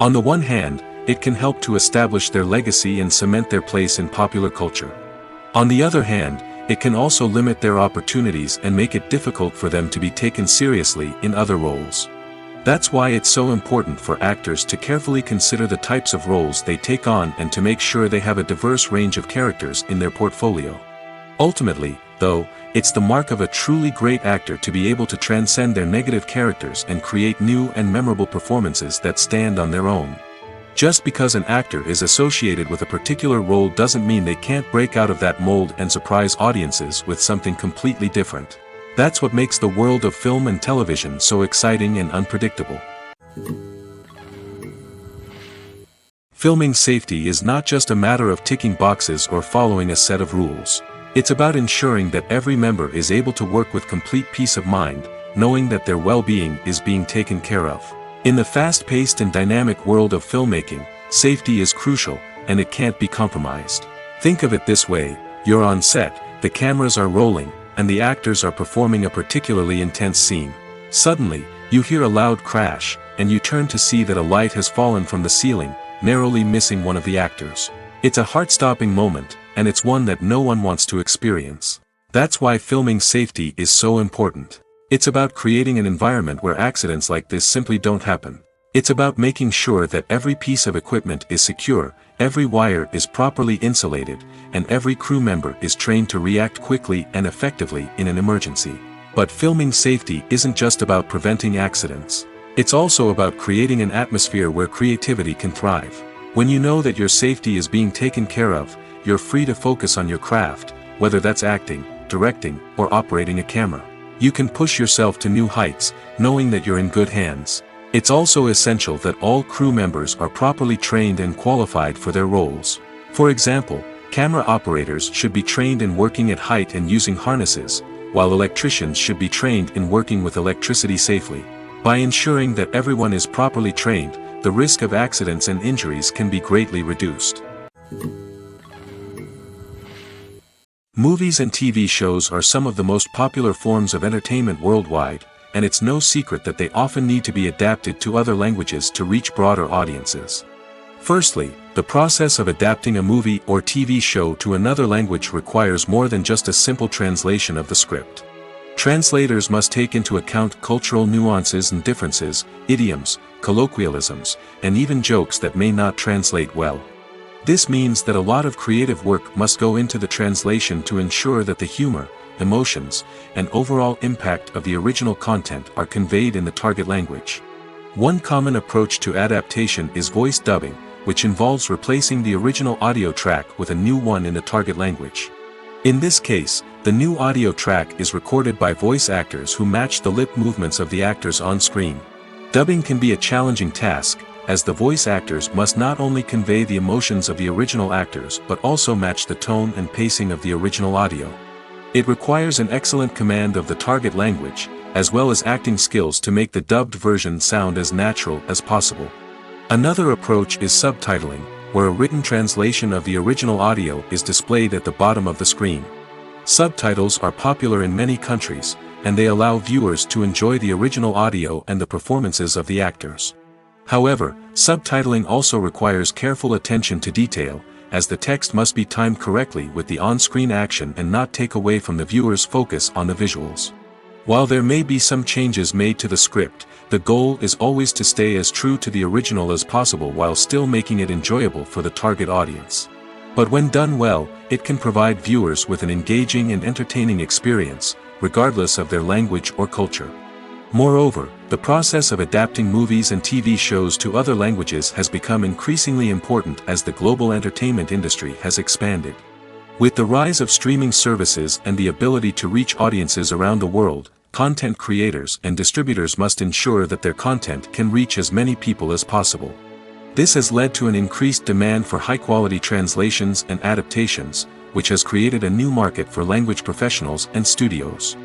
On the one hand, it can help to establish their legacy and cement their place in popular culture. On the other hand, it can also limit their opportunities and make it difficult for them to be taken seriously in other roles. That's why it's so important for actors to carefully consider the types of roles they take on and to make sure they have a diverse range of characters in their portfolio. Ultimately, though, it's the mark of a truly great actor to be able to transcend their negative characters and create new and memorable performances that stand on their own. Just because an actor is associated with a particular role doesn't mean they can't break out of that mold and surprise audiences with something completely different. That's what makes the world of film and television so exciting and unpredictable. Filming safety is not just a matter of ticking boxes or following a set of rules. It's about ensuring that every member is able to work with complete peace of mind, knowing that their well-being is being taken care of. In the fast-paced and dynamic world of filmmaking, safety is crucial, and it can't be compromised. Think of it this way: you're on set, the cameras are rolling, and the actors are performing a particularly intense scene. Suddenly, you hear a loud crash, and you turn to see that a light has fallen from the ceiling, narrowly missing one of the actors. It's a heart-stopping moment, and it's one that no one wants to experience. That's why filming safety is so important. It's about creating an environment where accidents like this simply don't happen. It's about making sure that every piece of equipment is secure, every wire is properly insulated, and every crew member is trained to react quickly and effectively in an emergency. But filming safety isn't just about preventing accidents. It's also about creating an atmosphere where creativity can thrive. When you know that your safety is being taken care of, you're free to focus on your craft, whether that's acting, directing, or operating a camera. You can push yourself to new heights, knowing that you're in good hands. It's also essential that all crew members are properly trained and qualified for their roles. For example, camera operators should be trained in working at height and using harnesses, while electricians should be trained in working with electricity safely. By ensuring that everyone is properly trained, the risk of accidents and injuries can be greatly reduced. Movies and TV shows are some of the most popular forms of entertainment worldwide, and it's no secret that they often need to be adapted to other languages to reach broader audiences. Firstly, the process of adapting a movie or TV show to another language requires more than just a simple translation of the script. Translators must take into account cultural nuances and differences, idioms, colloquialisms, and even jokes that may not translate well. This means that a lot of creative work must go into the translation to ensure that the humor, emotions, and overall impact of the original content are conveyed in the target language. One common approach to adaptation is voice dubbing, which involves replacing the original audio track with a new one in the target language. In this case, the new audio track is recorded by voice actors who match the lip movements of the actors on screen. Dubbing can be a challenging task, as the voice actors must not only convey the emotions of the original actors but also match the tone and pacing of the original audio. It requires an excellent command of the target language, as well as acting skills to make the dubbed version sound as natural as possible. Another approach is subtitling, where a written translation of the original audio is displayed at the bottom of the screen. Subtitles are popular in many countries, and they allow viewers to enjoy the original audio and the performances of the actors. However, subtitling also requires careful attention to detail, as the text must be timed correctly with the on-screen action and not take away from the viewer's focus on the visuals. While there may be some changes made to the script, the goal is always to stay as true to the original as possible while still making it enjoyable for the target audience. But when done well, it can provide viewers with an engaging and entertaining experience, regardless of their language or culture. Moreover, the process of adapting movies and TV shows to other languages has become increasingly important as the global entertainment industry has expanded. With the rise of streaming services and the ability to reach audiences around the world, content creators and distributors must ensure that their content can reach as many people as possible. This has led to an increased demand for high-quality translations and adaptations, which has created a new market for language professionals and studios.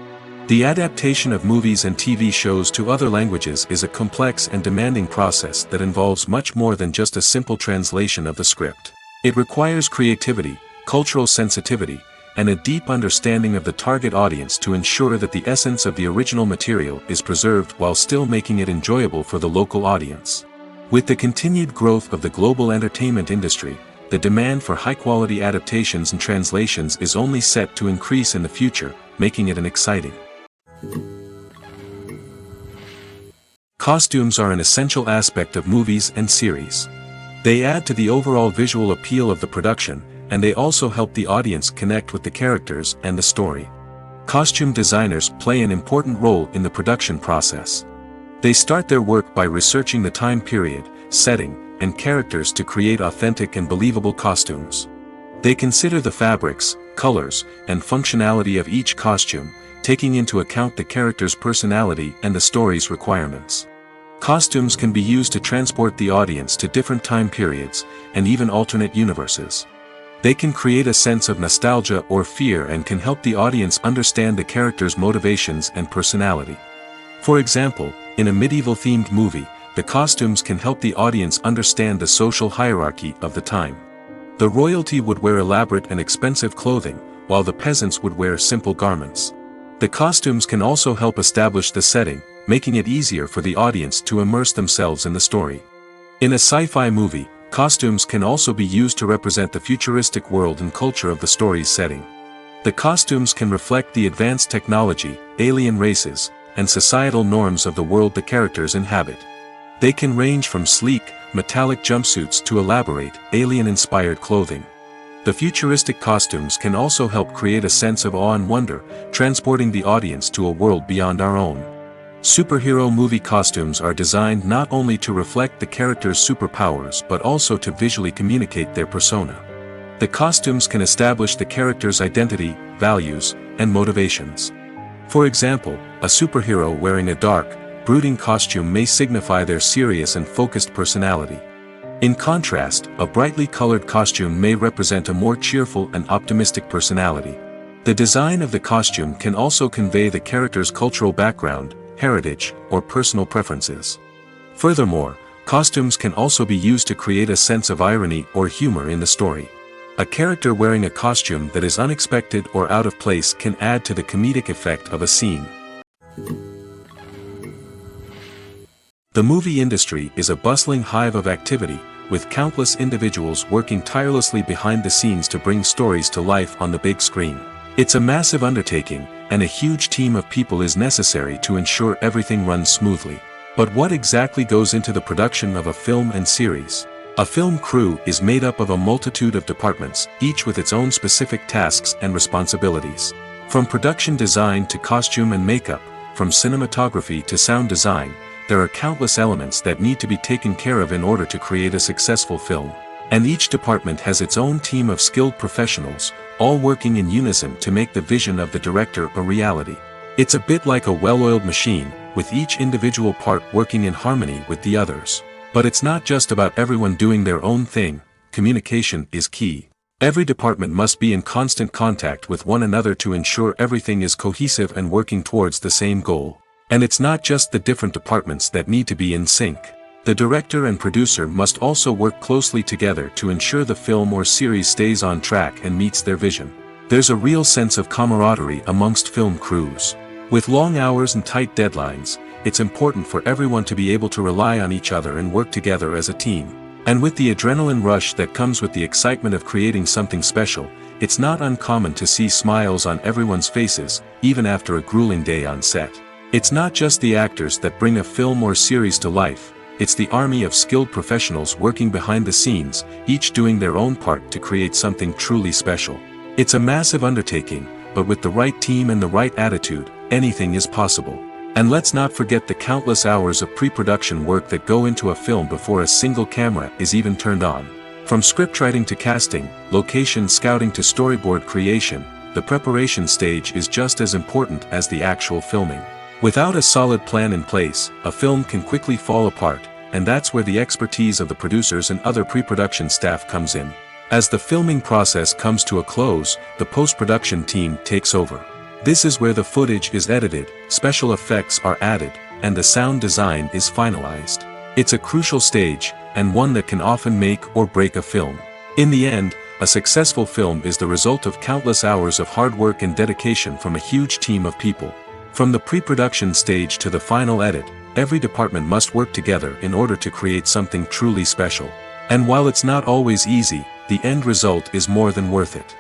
The adaptation of movies and TV shows to other languages is a complex and demanding process that involves much more than just a simple translation of the script. It requires creativity, cultural sensitivity, and a deep understanding of the target audience to ensure that the essence of the original material is preserved while still making it enjoyable for the local audience. With the continued growth of the global entertainment industry, the demand for high-quality adaptations and translations is only set to increase in the future, making it exciting. Costumes are an essential aspect of movies and series. They add to the overall visual appeal of the production, and they also help the audience connect with the characters and the story. Costume designers play an important role in the production process. They start their work by researching the time period, setting, and characters to create authentic and believable costumes. They consider the fabrics, colors, and functionality of each costume, taking into account the character's personality and the story's requirements. Costumes can be used to transport the audience to different time periods, and even alternate universes. They can create a sense of nostalgia or fear and can help the audience understand the character's motivations and personality. For example, in a medieval-themed movie, the costumes can help the audience understand the social hierarchy of the time. The royalty would wear elaborate and expensive clothing, while the peasants would wear simple garments. The costumes can also help establish the setting, making it easier for the audience to immerse themselves in the story. In a sci-fi movie, costumes can also be used to represent the futuristic world and culture of the story's setting. The costumes can reflect the advanced technology, alien races, and societal norms of the world the characters inhabit. They can range from sleek, metallic jumpsuits to elaborate, alien-inspired clothing. The futuristic costumes can also help create a sense of awe and wonder, transporting the audience to a world beyond our own. Superhero movie costumes are designed not only to reflect the character's superpowers but also to visually communicate their persona. The costumes can establish the character's identity, values, and motivations. For example, a superhero wearing a dark, brooding costume may signify their serious and focused personality. In contrast, a brightly colored costume may represent a more cheerful and optimistic personality. The design of the costume can also convey the character's cultural background, heritage, or personal preferences. Furthermore, costumes can also be used to create a sense of irony or humor in the story. A character wearing a costume that is unexpected or out of place can add to the comedic effect of a scene. The movie industry is a bustling hive of activity, with countless individuals working tirelessly behind the scenes to bring stories to life on the big screen. It's a massive undertaking, and a huge team of people is necessary to ensure everything runs smoothly. But what exactly goes into the production of a film and series? A film crew is made up of a multitude of departments, each with its own specific tasks and responsibilities. From production design to costume and makeup, from cinematography to sound design, there are countless elements that need to be taken care of in order to create a successful film. And each department has its own team of skilled professionals, all working in unison to make the vision of the director a reality. It's a bit like a well-oiled machine, with each individual part working in harmony with the others. But it's not just about everyone doing their own thing. Communication is key. Every department must be in constant contact with one another to ensure everything is cohesive and working towards the same goal. And it's not just the different departments that need to be in sync. The director and producer must also work closely together to ensure the film or series stays on track and meets their vision. There's a real sense of camaraderie amongst film crews. With long hours and tight deadlines, it's important for everyone to be able to rely on each other and work together as a team. And with the adrenaline rush that comes with the excitement of creating something special, it's not uncommon to see smiles on everyone's faces, even after a grueling day on set. It's not just the actors that bring a film or series to life, it's the army of skilled professionals working behind the scenes, each doing their own part to create something truly special. It's a massive undertaking, but with the right team and the right attitude, anything is possible. And let's not forget the countless hours of pre-production work that go into a film before a single camera is even turned on. From scriptwriting to casting, location scouting to storyboard creation, the preparation stage is just as important as the actual filming. Without a solid plan in place, a film can quickly fall apart, and that's where the expertise of the producers and other pre-production staff comes in. As the filming process comes to a close, the post-production team takes over. This is where the footage is edited, special effects are added, and the sound design is finalized. It's a crucial stage, and one that can often make or break a film. In the end, a successful film is the result of countless hours of hard work and dedication from a huge team of people. From the pre-production stage to the final edit, every department must work together in order to create something truly special. And while it's not always easy, the end result is more than worth it.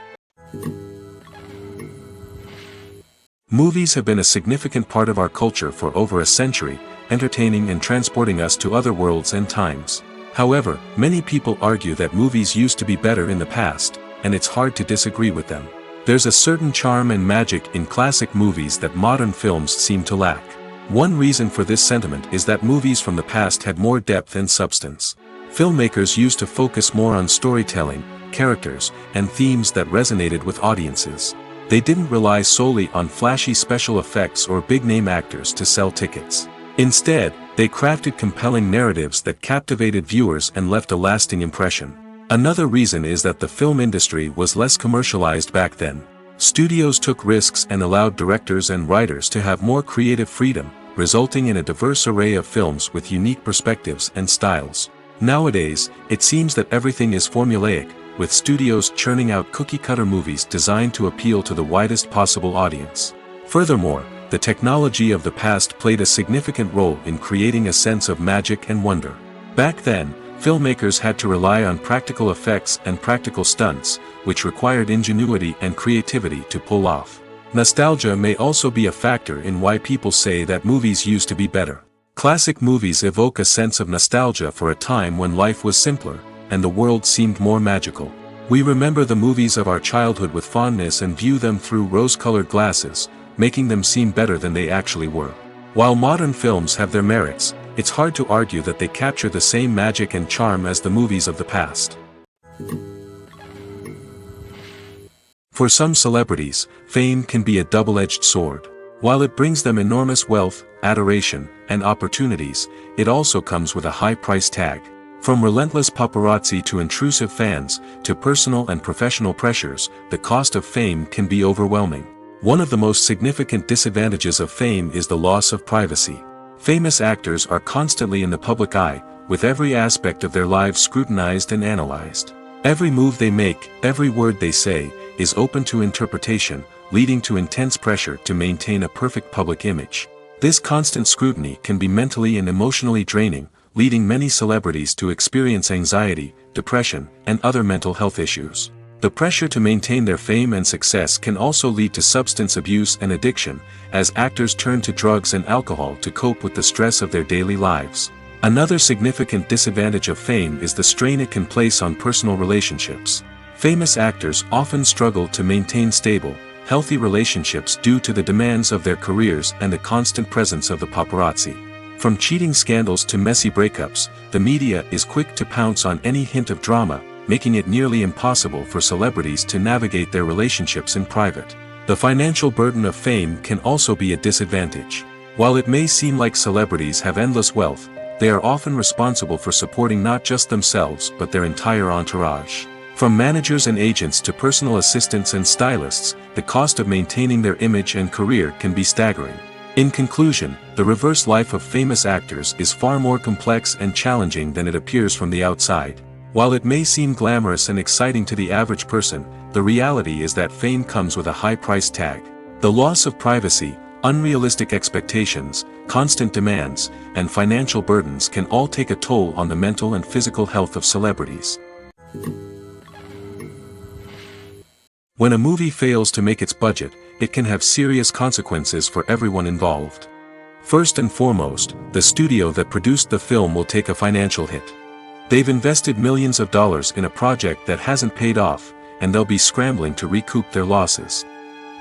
Movies have been a significant part of our culture for over a century, entertaining and transporting us to other worlds and times. However, many people argue that movies used to be better in the past, and it's hard to disagree with them. There's a certain charm and magic in classic movies that modern films seem to lack. One reason for this sentiment is that movies from the past had more depth and substance. Filmmakers used to focus more on storytelling, characters, and themes that resonated with audiences. They didn't rely solely on flashy special effects or big-name actors to sell tickets. Instead, they crafted compelling narratives that captivated viewers and left a lasting impression. Another reason is that the film industry was less commercialized back then. Studios took risks and allowed directors and writers to have more creative freedom, resulting in a diverse array of films with unique perspectives and styles. Nowadays, it seems that everything is formulaic, with studios churning out cookie-cutter movies designed to appeal to the widest possible audience. Furthermore, the technology of the past played a significant role in creating a sense of magic and wonder. Back then, filmmakers had to rely on practical effects and practical stunts, which required ingenuity and creativity to pull off. Nostalgia may also be a factor in why people say that movies used to be better. Classic movies evoke a sense of nostalgia for a time when life was simpler, and the world seemed more magical. We remember the movies of our childhood with fondness and view them through rose-colored glasses, making them seem better than they actually were. While modern films have their merits, it's hard to argue that they capture the same magic and charm as the movies of the past. For some celebrities, fame can be a double-edged sword. While it brings them enormous wealth, adoration, and opportunities, it also comes with a high price tag. From relentless paparazzi to intrusive fans, to personal and professional pressures, the cost of fame can be overwhelming. One of the most significant disadvantages of fame is the loss of privacy. Famous actors are constantly in the public eye, with every aspect of their lives scrutinized and analyzed. Every move they make, every word they say, is open to interpretation, leading to intense pressure to maintain a perfect public image. This constant scrutiny can be mentally and emotionally draining, leading many celebrities to experience anxiety, depression, and other mental health issues. The pressure to maintain their fame and success can also lead to substance abuse and addiction, as actors turn to drugs and alcohol to cope with the stress of their daily lives. Another significant disadvantage of fame is the strain it can place on personal relationships. Famous actors often struggle to maintain stable, healthy relationships due to the demands of their careers and the constant presence of the paparazzi. From cheating scandals to messy breakups, the media is quick to pounce on any hint of drama, making it nearly impossible for celebrities to navigate their relationships in private. The financial burden of fame can also be a disadvantage. While it may seem like celebrities have endless wealth, they are often responsible for supporting not just themselves but their entire entourage. From managers and agents to personal assistants and stylists, the cost of maintaining their image and career can be staggering. In conclusion, the reverse life of famous actors is far more complex and challenging than it appears from the outside. While it may seem glamorous and exciting to the average person, the reality is that fame comes with a high price tag. The loss of privacy, unrealistic expectations, constant demands, and financial burdens can all take a toll on the mental and physical health of celebrities. When a movie fails to make its budget, it can have serious consequences for everyone involved. First and foremost, the studio that produced the film will take a financial hit. They've invested millions of dollars in a project that hasn't paid off, and they'll be scrambling to recoup their losses.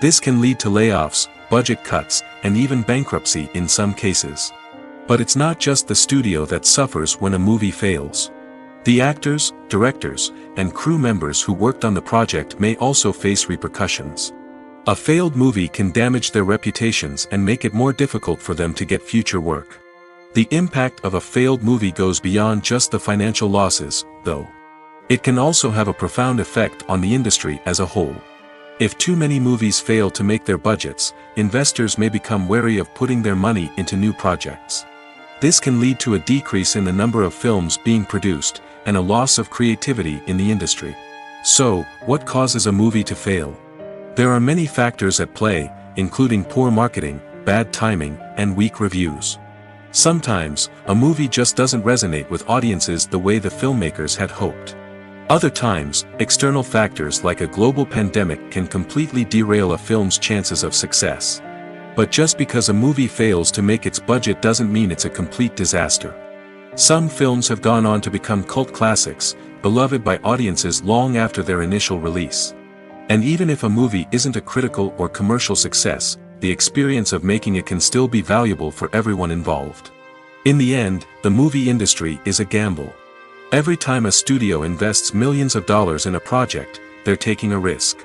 This can lead to layoffs, budget cuts, and even bankruptcy in some cases. But it's not just the studio that suffers when a movie fails. The actors, directors, and crew members who worked on the project may also face repercussions. A failed movie can damage their reputations and make it more difficult for them to get future work. The impact of a failed movie goes beyond just the financial losses, though. It can also have a profound effect on the industry as a whole. If too many movies fail to make their budgets, investors may become wary of putting their money into new projects. This can lead to a decrease in the number of films being produced, and a loss of creativity in the industry. So, what causes a movie to fail? There are many factors at play, including poor marketing, bad timing, and weak reviews. Sometimes, a movie just doesn't resonate with audiences the way the filmmakers had hoped. Other times, external factors like a global pandemic can completely derail a film's chances of success. But just because a movie fails to make its budget doesn't mean it's a complete disaster. Some films have gone on to become cult classics, beloved by audiences long after their initial release. And even if a movie isn't a critical or commercial success, the experience of making it can still be valuable for everyone involved. In the end, the movie industry is a gamble. Every time a studio invests millions of dollars in a project, they're taking a risk.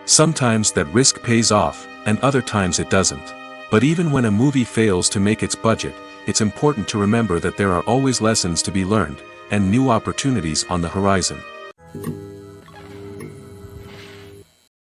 Sometimes that risk pays off, and other times it doesn't. But even when a movie fails to make its budget, it's important to remember that there are always lessons to be learned, and new opportunities on the horizon.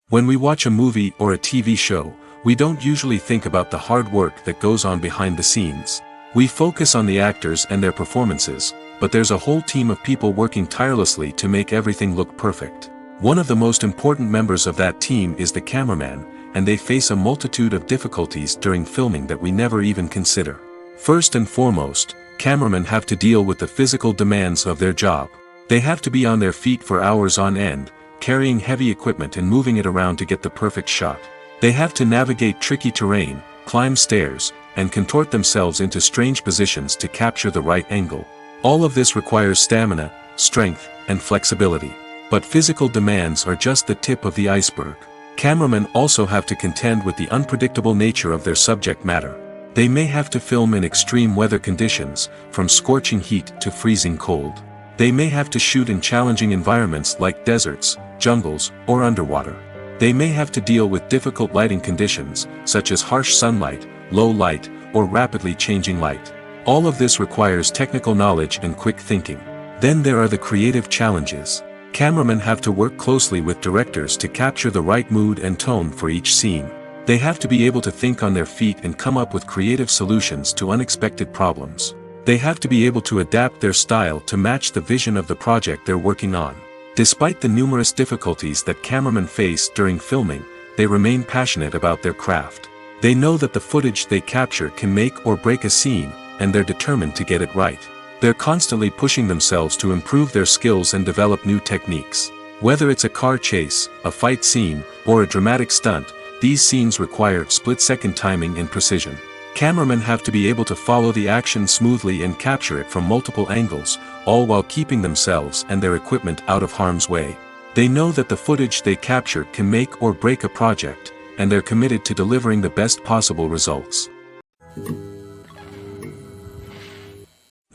When we watch a movie or a TV show, we don't usually think about the hard work that goes on behind the scenes. We focus on the actors and their performances, but there's a whole team of people working tirelessly to make everything look perfect. One of the most important members of that team is the cameraman, and they face a multitude of difficulties during filming that we never even consider. First and foremost, cameramen have to deal with the physical demands of their job. They have to be on their feet for hours on end, carrying heavy equipment and moving it around to get the perfect shot. They have to navigate tricky terrain, climb stairs, and contort themselves into strange positions to capture the right angle. All of this requires stamina, strength, and flexibility. But physical demands are just the tip of the iceberg. Cameramen also have to contend with the unpredictable nature of their subject matter. They may have to film in extreme weather conditions, from scorching heat to freezing cold. They may have to shoot in challenging environments like deserts, jungles, or underwater. They may have to deal with difficult lighting conditions, such as harsh sunlight, low light, or rapidly changing light. All of this requires technical knowledge and quick thinking. Then there are the creative challenges. Cameramen have to work closely with directors to capture the right mood and tone for each scene. They have to be able to think on their feet and come up with creative solutions to unexpected problems. They have to be able to adapt their style to match the vision of the project they're working on. Despite the numerous difficulties that cameramen face during filming, they remain passionate about their craft. They know that the footage they capture can make or break a scene, and they're determined to get it right. They're constantly pushing themselves to improve their skills and develop new techniques. Whether it's a car chase, a fight scene, or a dramatic stunt, these scenes require split-second timing and precision. Cameramen have to be able to follow the action smoothly and capture it from multiple angles, all while keeping themselves and their equipment out of harm's way. They know that the footage they capture can make or break a project, and they're committed to delivering the best possible results.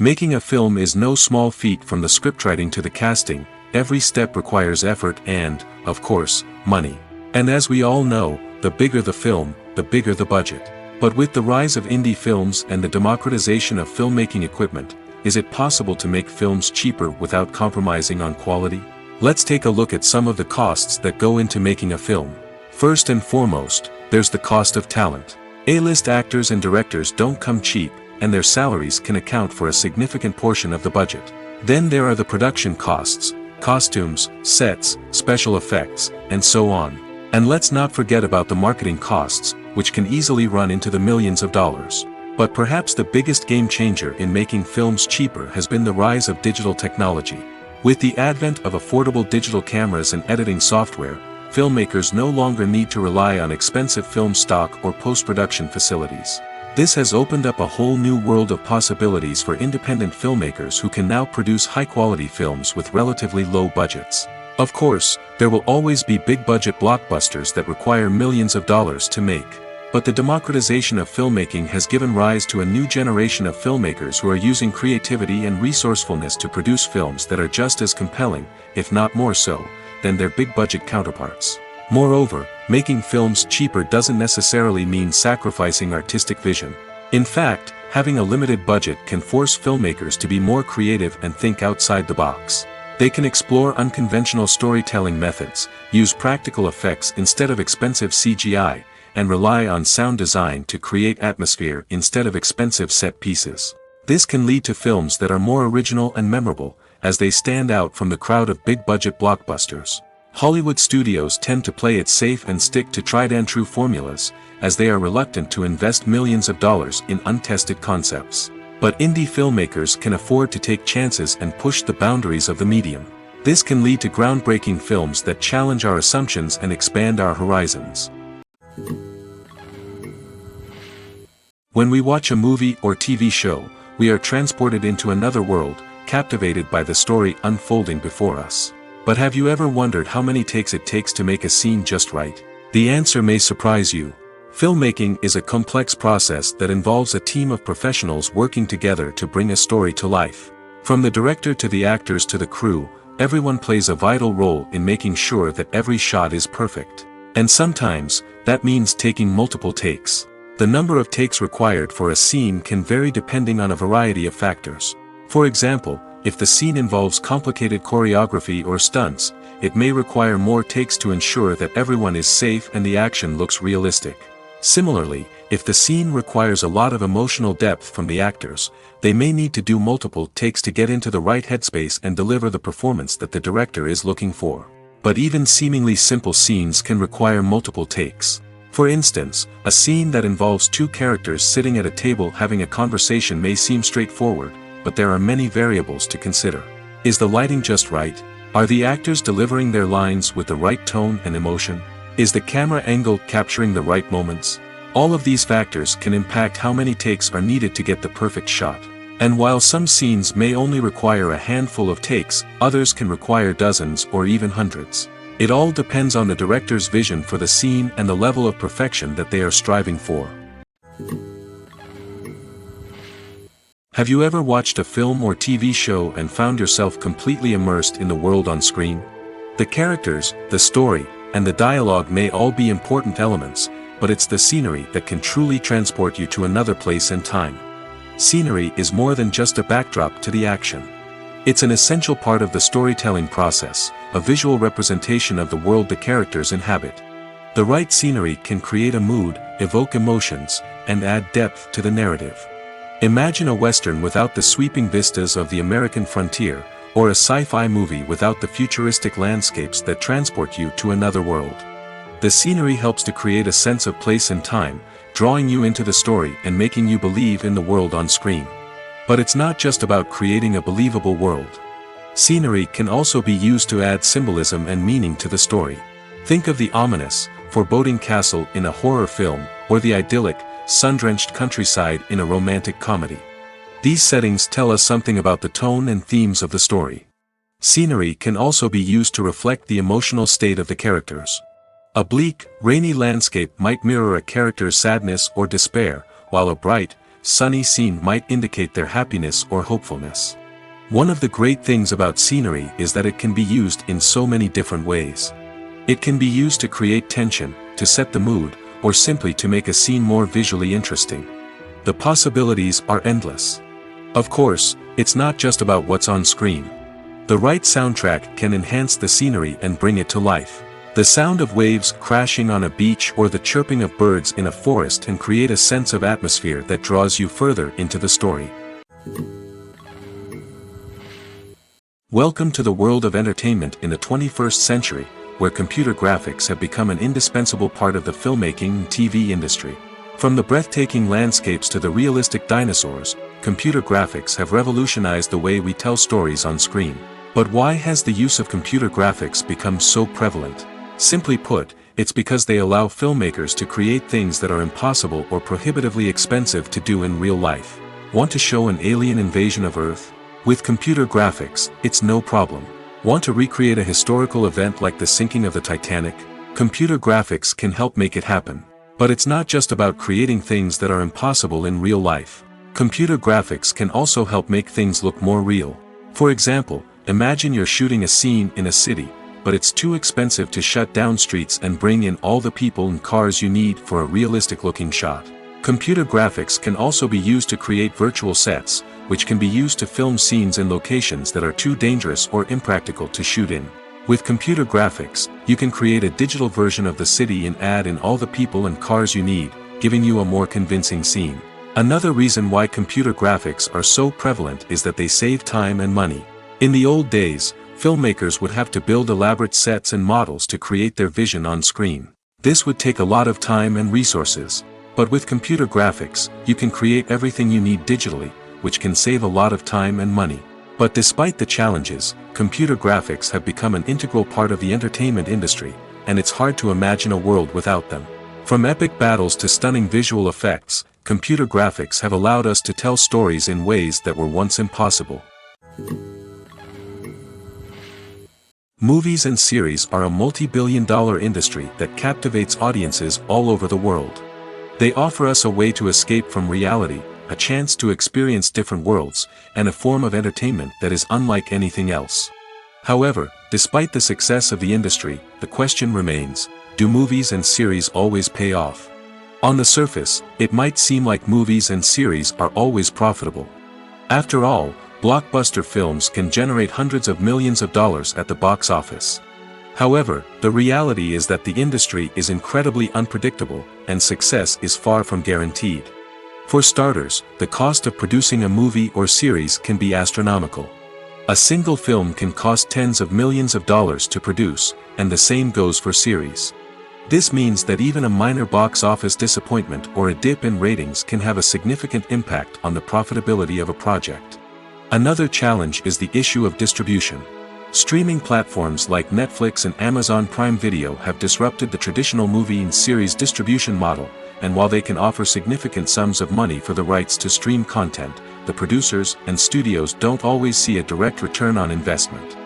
Making a film is no small feat. From the scriptwriting to the casting, every step requires effort and, of course, money. And as we all know, the bigger the film, the bigger the budget. But with the rise of indie films and the democratization of filmmaking equipment, is it possible to make films cheaper without compromising on quality? Let's take a look at some of the costs that go into making a film. First and foremost, there's the cost of talent. A-list actors and directors don't come cheap, and their salaries can account for a significant portion of the budget. Then there are the production costs, costumes, sets, special effects, and so on. And let's not forget about the marketing costs, which can easily run into the millions of dollars. But perhaps the biggest game changer in making films cheaper has been the rise of digital technology. With the advent of affordable digital cameras and editing software, filmmakers no longer need to rely on expensive film stock or post-production facilities. This has opened up a whole new world of possibilities for independent filmmakers who can now produce high-quality films with relatively low budgets. Of course, there will always be big-budget blockbusters that require millions of dollars to make. But the democratization of filmmaking has given rise to a new generation of filmmakers who are using creativity and resourcefulness to produce films that are just as compelling, if not more so, than their big-budget counterparts. Moreover, making films cheaper doesn't necessarily mean sacrificing artistic vision. In fact, having a limited budget can force filmmakers to be more creative and think outside the box. They can explore unconventional storytelling methods, use practical effects instead of expensive CGI, and rely on sound design to create atmosphere instead of expensive set pieces. This can lead to films that are more original and memorable, as they stand out from the crowd of big-budget blockbusters. Hollywood studios tend to play it safe and stick to tried-and-true formulas, as they are reluctant to invest millions of dollars in untested concepts. But indie filmmakers can afford to take chances and push the boundaries of the medium. This can lead to groundbreaking films that challenge our assumptions and expand our horizons. When we watch a movie or TV show, we are transported into another world, captivated by the story unfolding before us. But have you ever wondered how many takes it takes to make a scene just right? The answer may surprise you. Filmmaking is a complex process that involves a team of professionals working together to bring a story to life. From the director to the actors to the crew, everyone plays a vital role in making sure that every shot is perfect. And sometimes, that means taking multiple takes. The number of takes required for a scene can vary depending on a variety of factors. For example, if the scene involves complicated choreography or stunts, it may require more takes to ensure that everyone is safe and the action looks realistic. Similarly, if the scene requires a lot of emotional depth from the actors, they may need to do multiple takes to get into the right headspace and deliver the performance that the director is looking for. But even seemingly simple scenes can require multiple takes. For instance, a scene that involves two characters sitting at a table having a conversation may seem straightforward, but there are many variables to consider. Is the lighting just right? Are the actors delivering their lines with the right tone and emotion? Is the camera angle capturing the right moments? All of these factors can impact how many takes are needed to get the perfect shot. And while some scenes may only require a handful of takes, others can require dozens or even hundreds. It all depends on the director's vision for the scene and the level of perfection that they are striving for. Have you ever watched a film or TV show and found yourself completely immersed in the world on screen? The characters, the story, and the dialogue may all be important elements, but it's the scenery that can truly transport you to another place and time. Scenery is more than just a backdrop to the action. It's an essential part of the storytelling process, a visual representation of the world the characters inhabit. The right scenery can create a mood, evoke emotions, and add depth to the narrative. Imagine a Western without the sweeping vistas of the American frontier, or a sci-fi movie without the futuristic landscapes that transport you to another world. The scenery helps to create a sense of place and time, drawing you into the story and making you believe in the world on screen. But it's not just about creating a believable world. Scenery can also be used to add symbolism and meaning to the story. Think of the ominous, foreboding castle in a horror film, or the idyllic, sun-drenched countryside in a romantic comedy. These settings tell us something about the tone and themes of the story. Scenery can also be used to reflect the emotional state of the characters. A bleak, rainy landscape might mirror a character's sadness or despair, while a bright, sunny scene might indicate their happiness or hopefulness. One of the great things about scenery is that it can be used in so many different ways. It can be used to create tension, to set the mood, or simply to make a scene more visually interesting. The possibilities are endless. Of course, it's not just about what's on screen. The right soundtrack can enhance the scenery and bring it to life. The sound of waves crashing on a beach or the chirping of birds in a forest can create a sense of atmosphere that draws you further into the story. Welcome to the world of entertainment in the 21st century, where computer graphics have become an indispensable part of the filmmaking and TV industry. From the breathtaking landscapes to the realistic dinosaurs, computer graphics have revolutionized the way we tell stories on screen. But why has the use of computer graphics become so prevalent? Simply put, it's because they allow filmmakers to create things that are impossible or prohibitively expensive to do in real life. Want to show an alien invasion of Earth? With computer graphics, it's no problem. Want to recreate a historical event like the sinking of the Titanic? Computer graphics can help make it happen. But it's not just about creating things that are impossible in real life. Computer graphics can also help make things look more real. For example, imagine you're shooting a scene in a city, but it's too expensive to shut down streets and bring in all the people and cars you need for a realistic-looking shot. Computer graphics can also be used to create virtual sets, which can be used to film scenes in locations that are too dangerous or impractical to shoot in. With computer graphics, you can create a digital version of the city and add in all the people and cars you need, giving you a more convincing scene. Another reason why computer graphics are so prevalent is that they save time and money. In the old days, filmmakers would have to build elaborate sets and models to create their vision on screen. This would take a lot of time and resources. But with computer graphics, you can create everything you need digitally, which can save a lot of time and money. But despite the challenges, computer graphics have become an integral part of the entertainment industry, and it's hard to imagine a world without them. From epic battles to stunning visual effects, computer graphics have allowed us to tell stories in ways that were once impossible. Movies and series are a multi-billion-dollar industry that captivates audiences all over the world. They offer us a way to escape from reality, a chance to experience different worlds, and a form of entertainment that is unlike anything else. However, despite the success of the industry, the question remains, do movies and series always pay off? On the surface, it might seem like movies and series are always profitable. After all, blockbuster films can generate hundreds of millions of dollars at the box office. However, the reality is that the industry is incredibly unpredictable, and success is far from guaranteed. For starters, the cost of producing a movie or series can be astronomical. A single film can cost tens of millions of dollars to produce, and the same goes for series. This means that even a minor box office disappointment or a dip in ratings can have a significant impact on the profitability of a project. Another challenge is the issue of distribution. Streaming platforms like Netflix and Amazon Prime Video have disrupted the traditional movie and series distribution model, and while they can offer significant sums of money for the rights to stream content, the producers and studios don't always see a direct return on investment.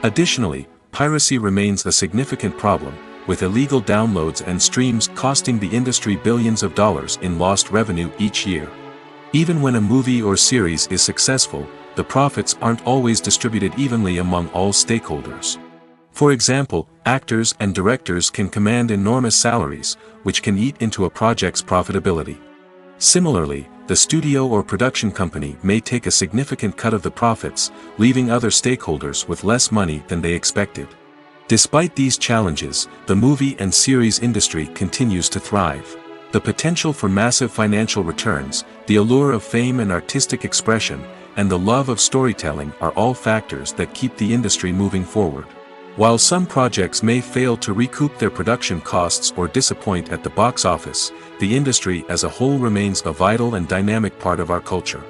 Additionally, piracy remains a significant problem, with illegal downloads and streams costing the industry billions of dollars in lost revenue each year. Even when a movie or series is successful, the profits aren't always distributed evenly among all stakeholders. For example, actors and directors can command enormous salaries, which can eat into a project's profitability. Similarly, the studio or production company may take a significant cut of the profits, leaving other stakeholders with less money than they expected. Despite these challenges, the movie and series industry continues to thrive. The potential for massive financial returns, the allure of fame and artistic expression, and the love of storytelling are all factors that keep the industry moving forward. While some projects may fail to recoup their production costs or disappoint at the box office, the industry as a whole remains a vital and dynamic part of our culture.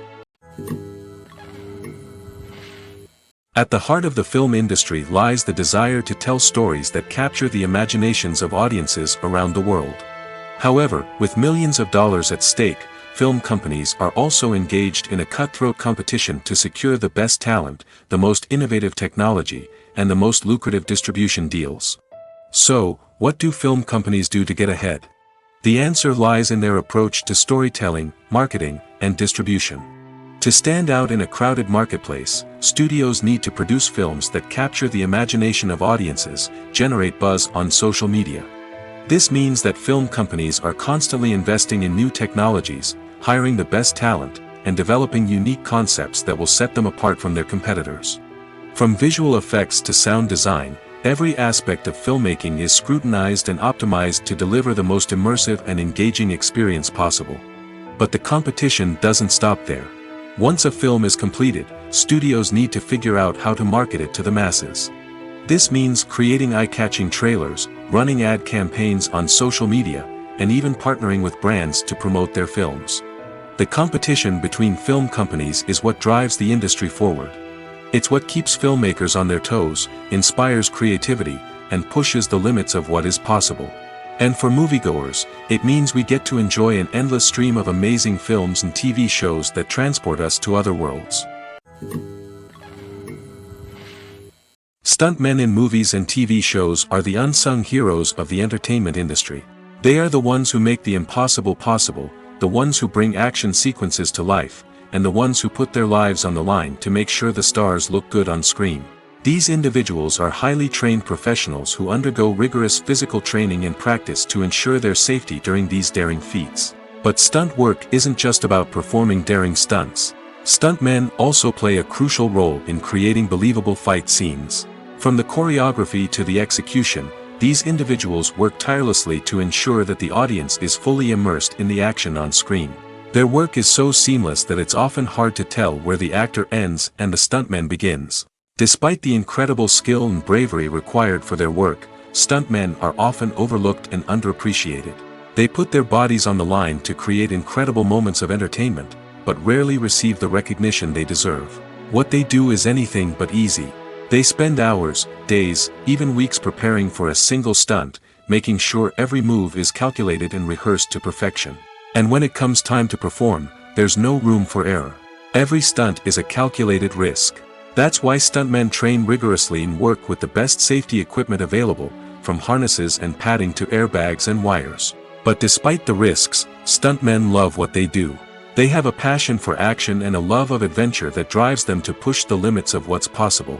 At the heart of the film industry lies the desire to tell stories that capture the imaginations of audiences around the world. However, with millions of dollars at stake, film companies are also engaged in a cutthroat competition to secure the best talent, the most innovative technology, and the most lucrative distribution deals. So, what do film companies do to get ahead? The answer lies in their approach to storytelling, marketing, and distribution. To stand out in a crowded marketplace, studios need to produce films that capture the imagination of audiences, generate buzz on social media. This means that film companies are constantly investing in new technologies, hiring the best talent, and developing unique concepts that will set them apart from their competitors. From visual effects to sound design, Every aspect of filmmaking is scrutinized and optimized to deliver the most immersive and engaging experience possible. But the competition doesn't stop there. Once a film is completed, studios need to figure out how to market it to the masses. This means creating eye-catching trailers, running ad campaigns on social media, and even partnering with brands to promote their films. The competition between film companies is what drives the industry forward. It's what keeps filmmakers on their toes, inspires creativity, and pushes the limits of what is possible. And for moviegoers, it means we get to enjoy an endless stream of amazing films and TV shows that transport us to other worlds. Stuntmen in movies and TV shows are the unsung heroes of the entertainment industry. They are the ones who make the impossible possible, the ones who bring action sequences to life, and the ones who put their lives on the line to make sure the stars look good on screen. These individuals are highly trained professionals who undergo rigorous physical training and practice to ensure their safety during these daring feats. But stunt work isn't just about performing daring stunts. Stuntmen also play a crucial role in creating believable fight scenes. From the choreography to the execution, these individuals work tirelessly to ensure that the audience is fully immersed in the action on screen. Their work is so seamless that it's often hard to tell where the actor ends and the stuntman begins. Despite the incredible skill and bravery required for their work, stuntmen are often overlooked and underappreciated. They put their bodies on the line to create incredible moments of entertainment, but rarely receive the recognition they deserve. What they do is anything but easy. They spend hours, days, even weeks preparing for a single stunt, making sure every move is calculated and rehearsed to perfection. And when it comes time to perform, there's no room for error. Every stunt is a calculated risk. That's why stuntmen train rigorously and work with the best safety equipment available, from harnesses and padding to airbags and wires. But despite the risks, stuntmen love what they do. They have a passion for action and a love of adventure that drives them to push the limits of what's possible.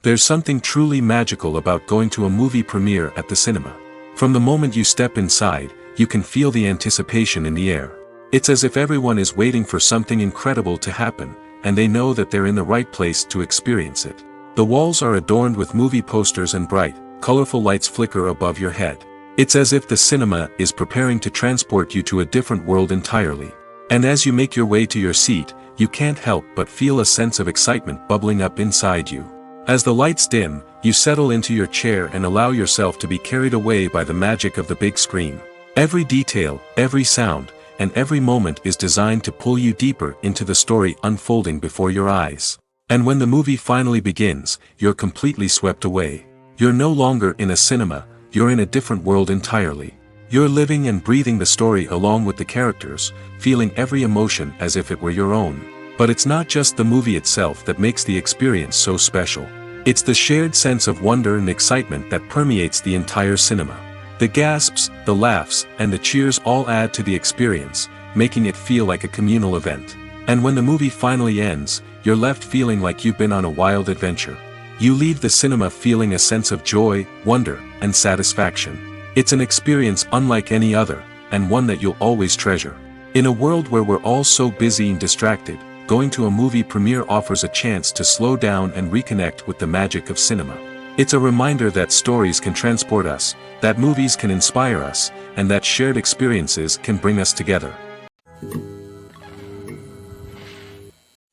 There's something truly magical about going to a movie premiere at the cinema. From the moment you step inside, you can feel the anticipation in the air. It's as if everyone is waiting for something incredible to happen, and they know that they're in the right place to experience it. The walls are adorned with movie posters and bright, colorful lights flicker above your head. It's as if the cinema is preparing to transport you to a different world entirely. And as you make your way to your seat, you can't help but feel a sense of excitement bubbling up inside you. As the lights dim, you settle into your chair and allow yourself to be carried away by the magic of the big screen. Every detail, every sound, and every moment is designed to pull you deeper into the story unfolding before your eyes. And when the movie finally begins, you're completely swept away. You're no longer in a cinema, you're in a different world entirely. You're living and breathing the story along with the characters, feeling every emotion as if it were your own. But it's not just the movie itself that makes the experience so special. It's the shared sense of wonder and excitement that permeates the entire cinema. The gasps, the laughs, and the cheers all add to the experience, making it feel like a communal event. And when the movie finally ends, you're left feeling like you've been on a wild adventure. You leave the cinema feeling a sense of joy, wonder, and satisfaction. It's an experience unlike any other, and one that you'll always treasure. In a world where we're all so busy and distracted, going to a movie premiere offers a chance to slow down and reconnect with the magic of cinema. It's a reminder that stories can transport us, that movies can inspire us, and that shared experiences can bring us together.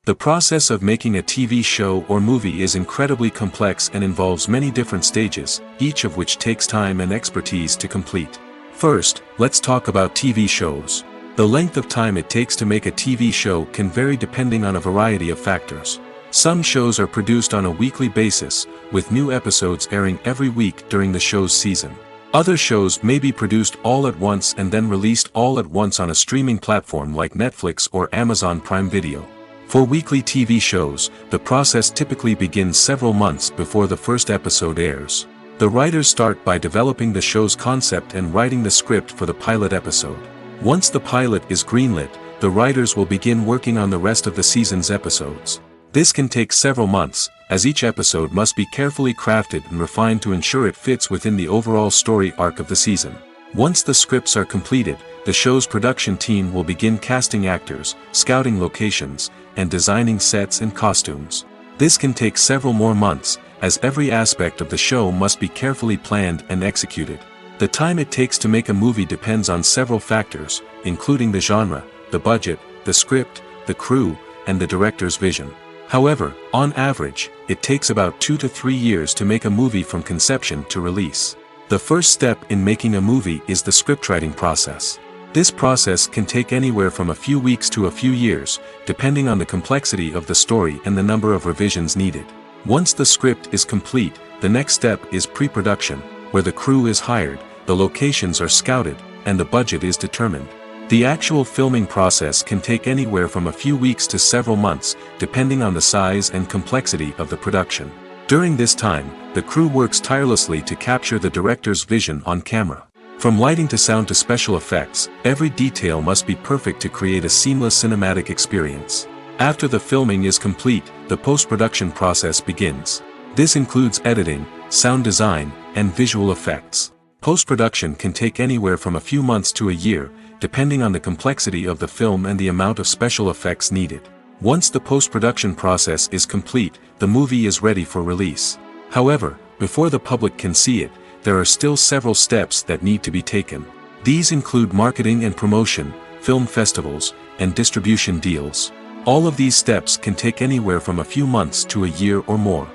The process of making a TV show or movie is incredibly complex and involves many different stages, each of which takes time and expertise to complete. First, let's talk about TV shows. The length of time it takes to make a TV show can vary depending on a variety of factors. Some shows are produced on a weekly basis, with new episodes airing every week during the show's season. Other shows may be produced all at once and then released all at once on a streaming platform like Netflix or Amazon Prime Video. For weekly TV shows, the process typically begins several months before the first episode airs. The writers start by developing the show's concept and writing the script for the pilot episode. Once the pilot is greenlit, the writers will begin working on the rest of the season's episodes. This can take several months, as each episode must be carefully crafted and refined to ensure it fits within the overall story arc of the season. Once the scripts are completed, the show's production team will begin casting actors, scouting locations, and designing sets and costumes. This can take several more months, as every aspect of the show must be carefully planned and executed. The time it takes to make a movie depends on several factors, including the genre, the budget, the script, the crew, and the director's vision. However, on average, it takes about 2 to 3 years to make a movie from conception to release. The first step in making a movie is the scriptwriting process. This process can take anywhere from a few weeks to a few years, depending on the complexity of the story and the number of revisions needed. Once the script is complete, the next step is pre-production, where the crew is hired, the locations are scouted, and the budget is determined. The actual filming process can take anywhere from a few weeks to several months, depending on the size and complexity of the production. During this time, the crew works tirelessly to capture the director's vision on camera. From lighting to sound to special effects, every detail must be perfect to create a seamless cinematic experience. After the filming is complete, the post-production process begins. This includes editing, sound design, and visual effects. Post-production can take anywhere from a few months to a year, depending on the complexity of the film and the amount of special effects needed. Once the post-production process is complete, the movie is ready for release. However, before the public can see it, there are still several steps that need to be taken. These include marketing and promotion, film festivals, and distribution deals. All of these steps can take anywhere from a few months to a year or more.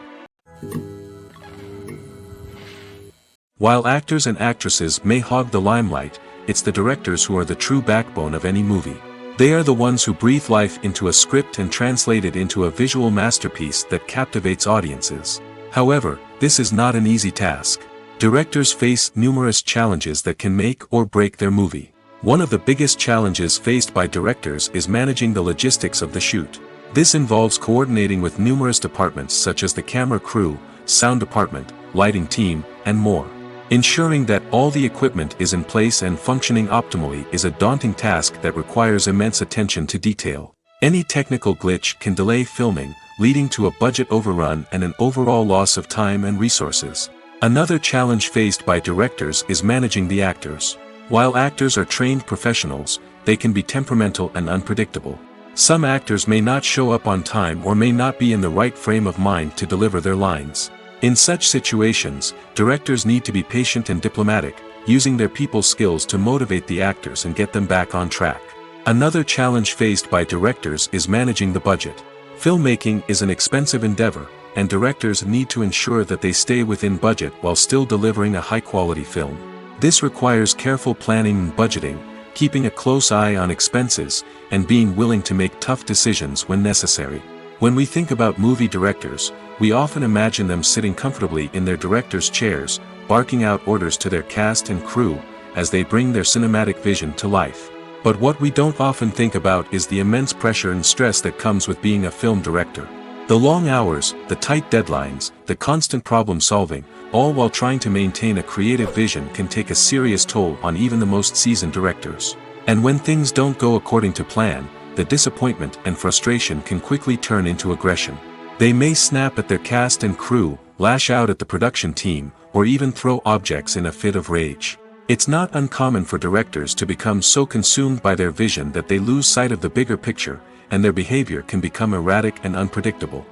While actors and actresses may hog the limelight, it's the directors who are the true backbone of any movie. They are the ones who breathe life into a script and translate it into a visual masterpiece that captivates audiences. However, this is not an easy task. Directors face numerous challenges that can make or break their movie. One of the biggest challenges faced by directors is managing the logistics of the shoot. This involves coordinating with numerous departments such as the camera crew, sound department, lighting team, and more. Ensuring that all the equipment is in place and functioning optimally is a daunting task that requires immense attention to detail. Any technical glitch can delay filming, leading to a budget overrun and an overall loss of time and resources. Another challenge faced by directors is managing the actors. While actors are trained professionals, they can be temperamental and unpredictable. Some actors may not show up on time or may not be in the right frame of mind to deliver their lines. In such situations, directors need to be patient and diplomatic, using their people skills to motivate the actors and get them back on track. Another challenge faced by directors is managing the budget. Filmmaking is an expensive endeavor, and directors need to ensure that they stay within budget while still delivering a high-quality film. This requires careful planning and budgeting, keeping a close eye on expenses, and being willing to make tough decisions when necessary. When we think about movie directors, we often imagine them sitting comfortably in their director's chairs, barking out orders to their cast and crew, as they bring their cinematic vision to life. But what we don't often think about is the immense pressure and stress that comes with being a film director. The long hours, the tight deadlines, the constant problem solving, all while trying to maintain a creative vision can take a serious toll on even the most seasoned directors. And when things don't go according to plan, the disappointment and frustration can quickly turn into aggression. They may snap at their cast and crew, lash out at the production team, or even throw objects in a fit of rage. It's not uncommon for directors to become so consumed by their vision that they lose sight of the bigger picture, and their behavior can become erratic and unpredictable.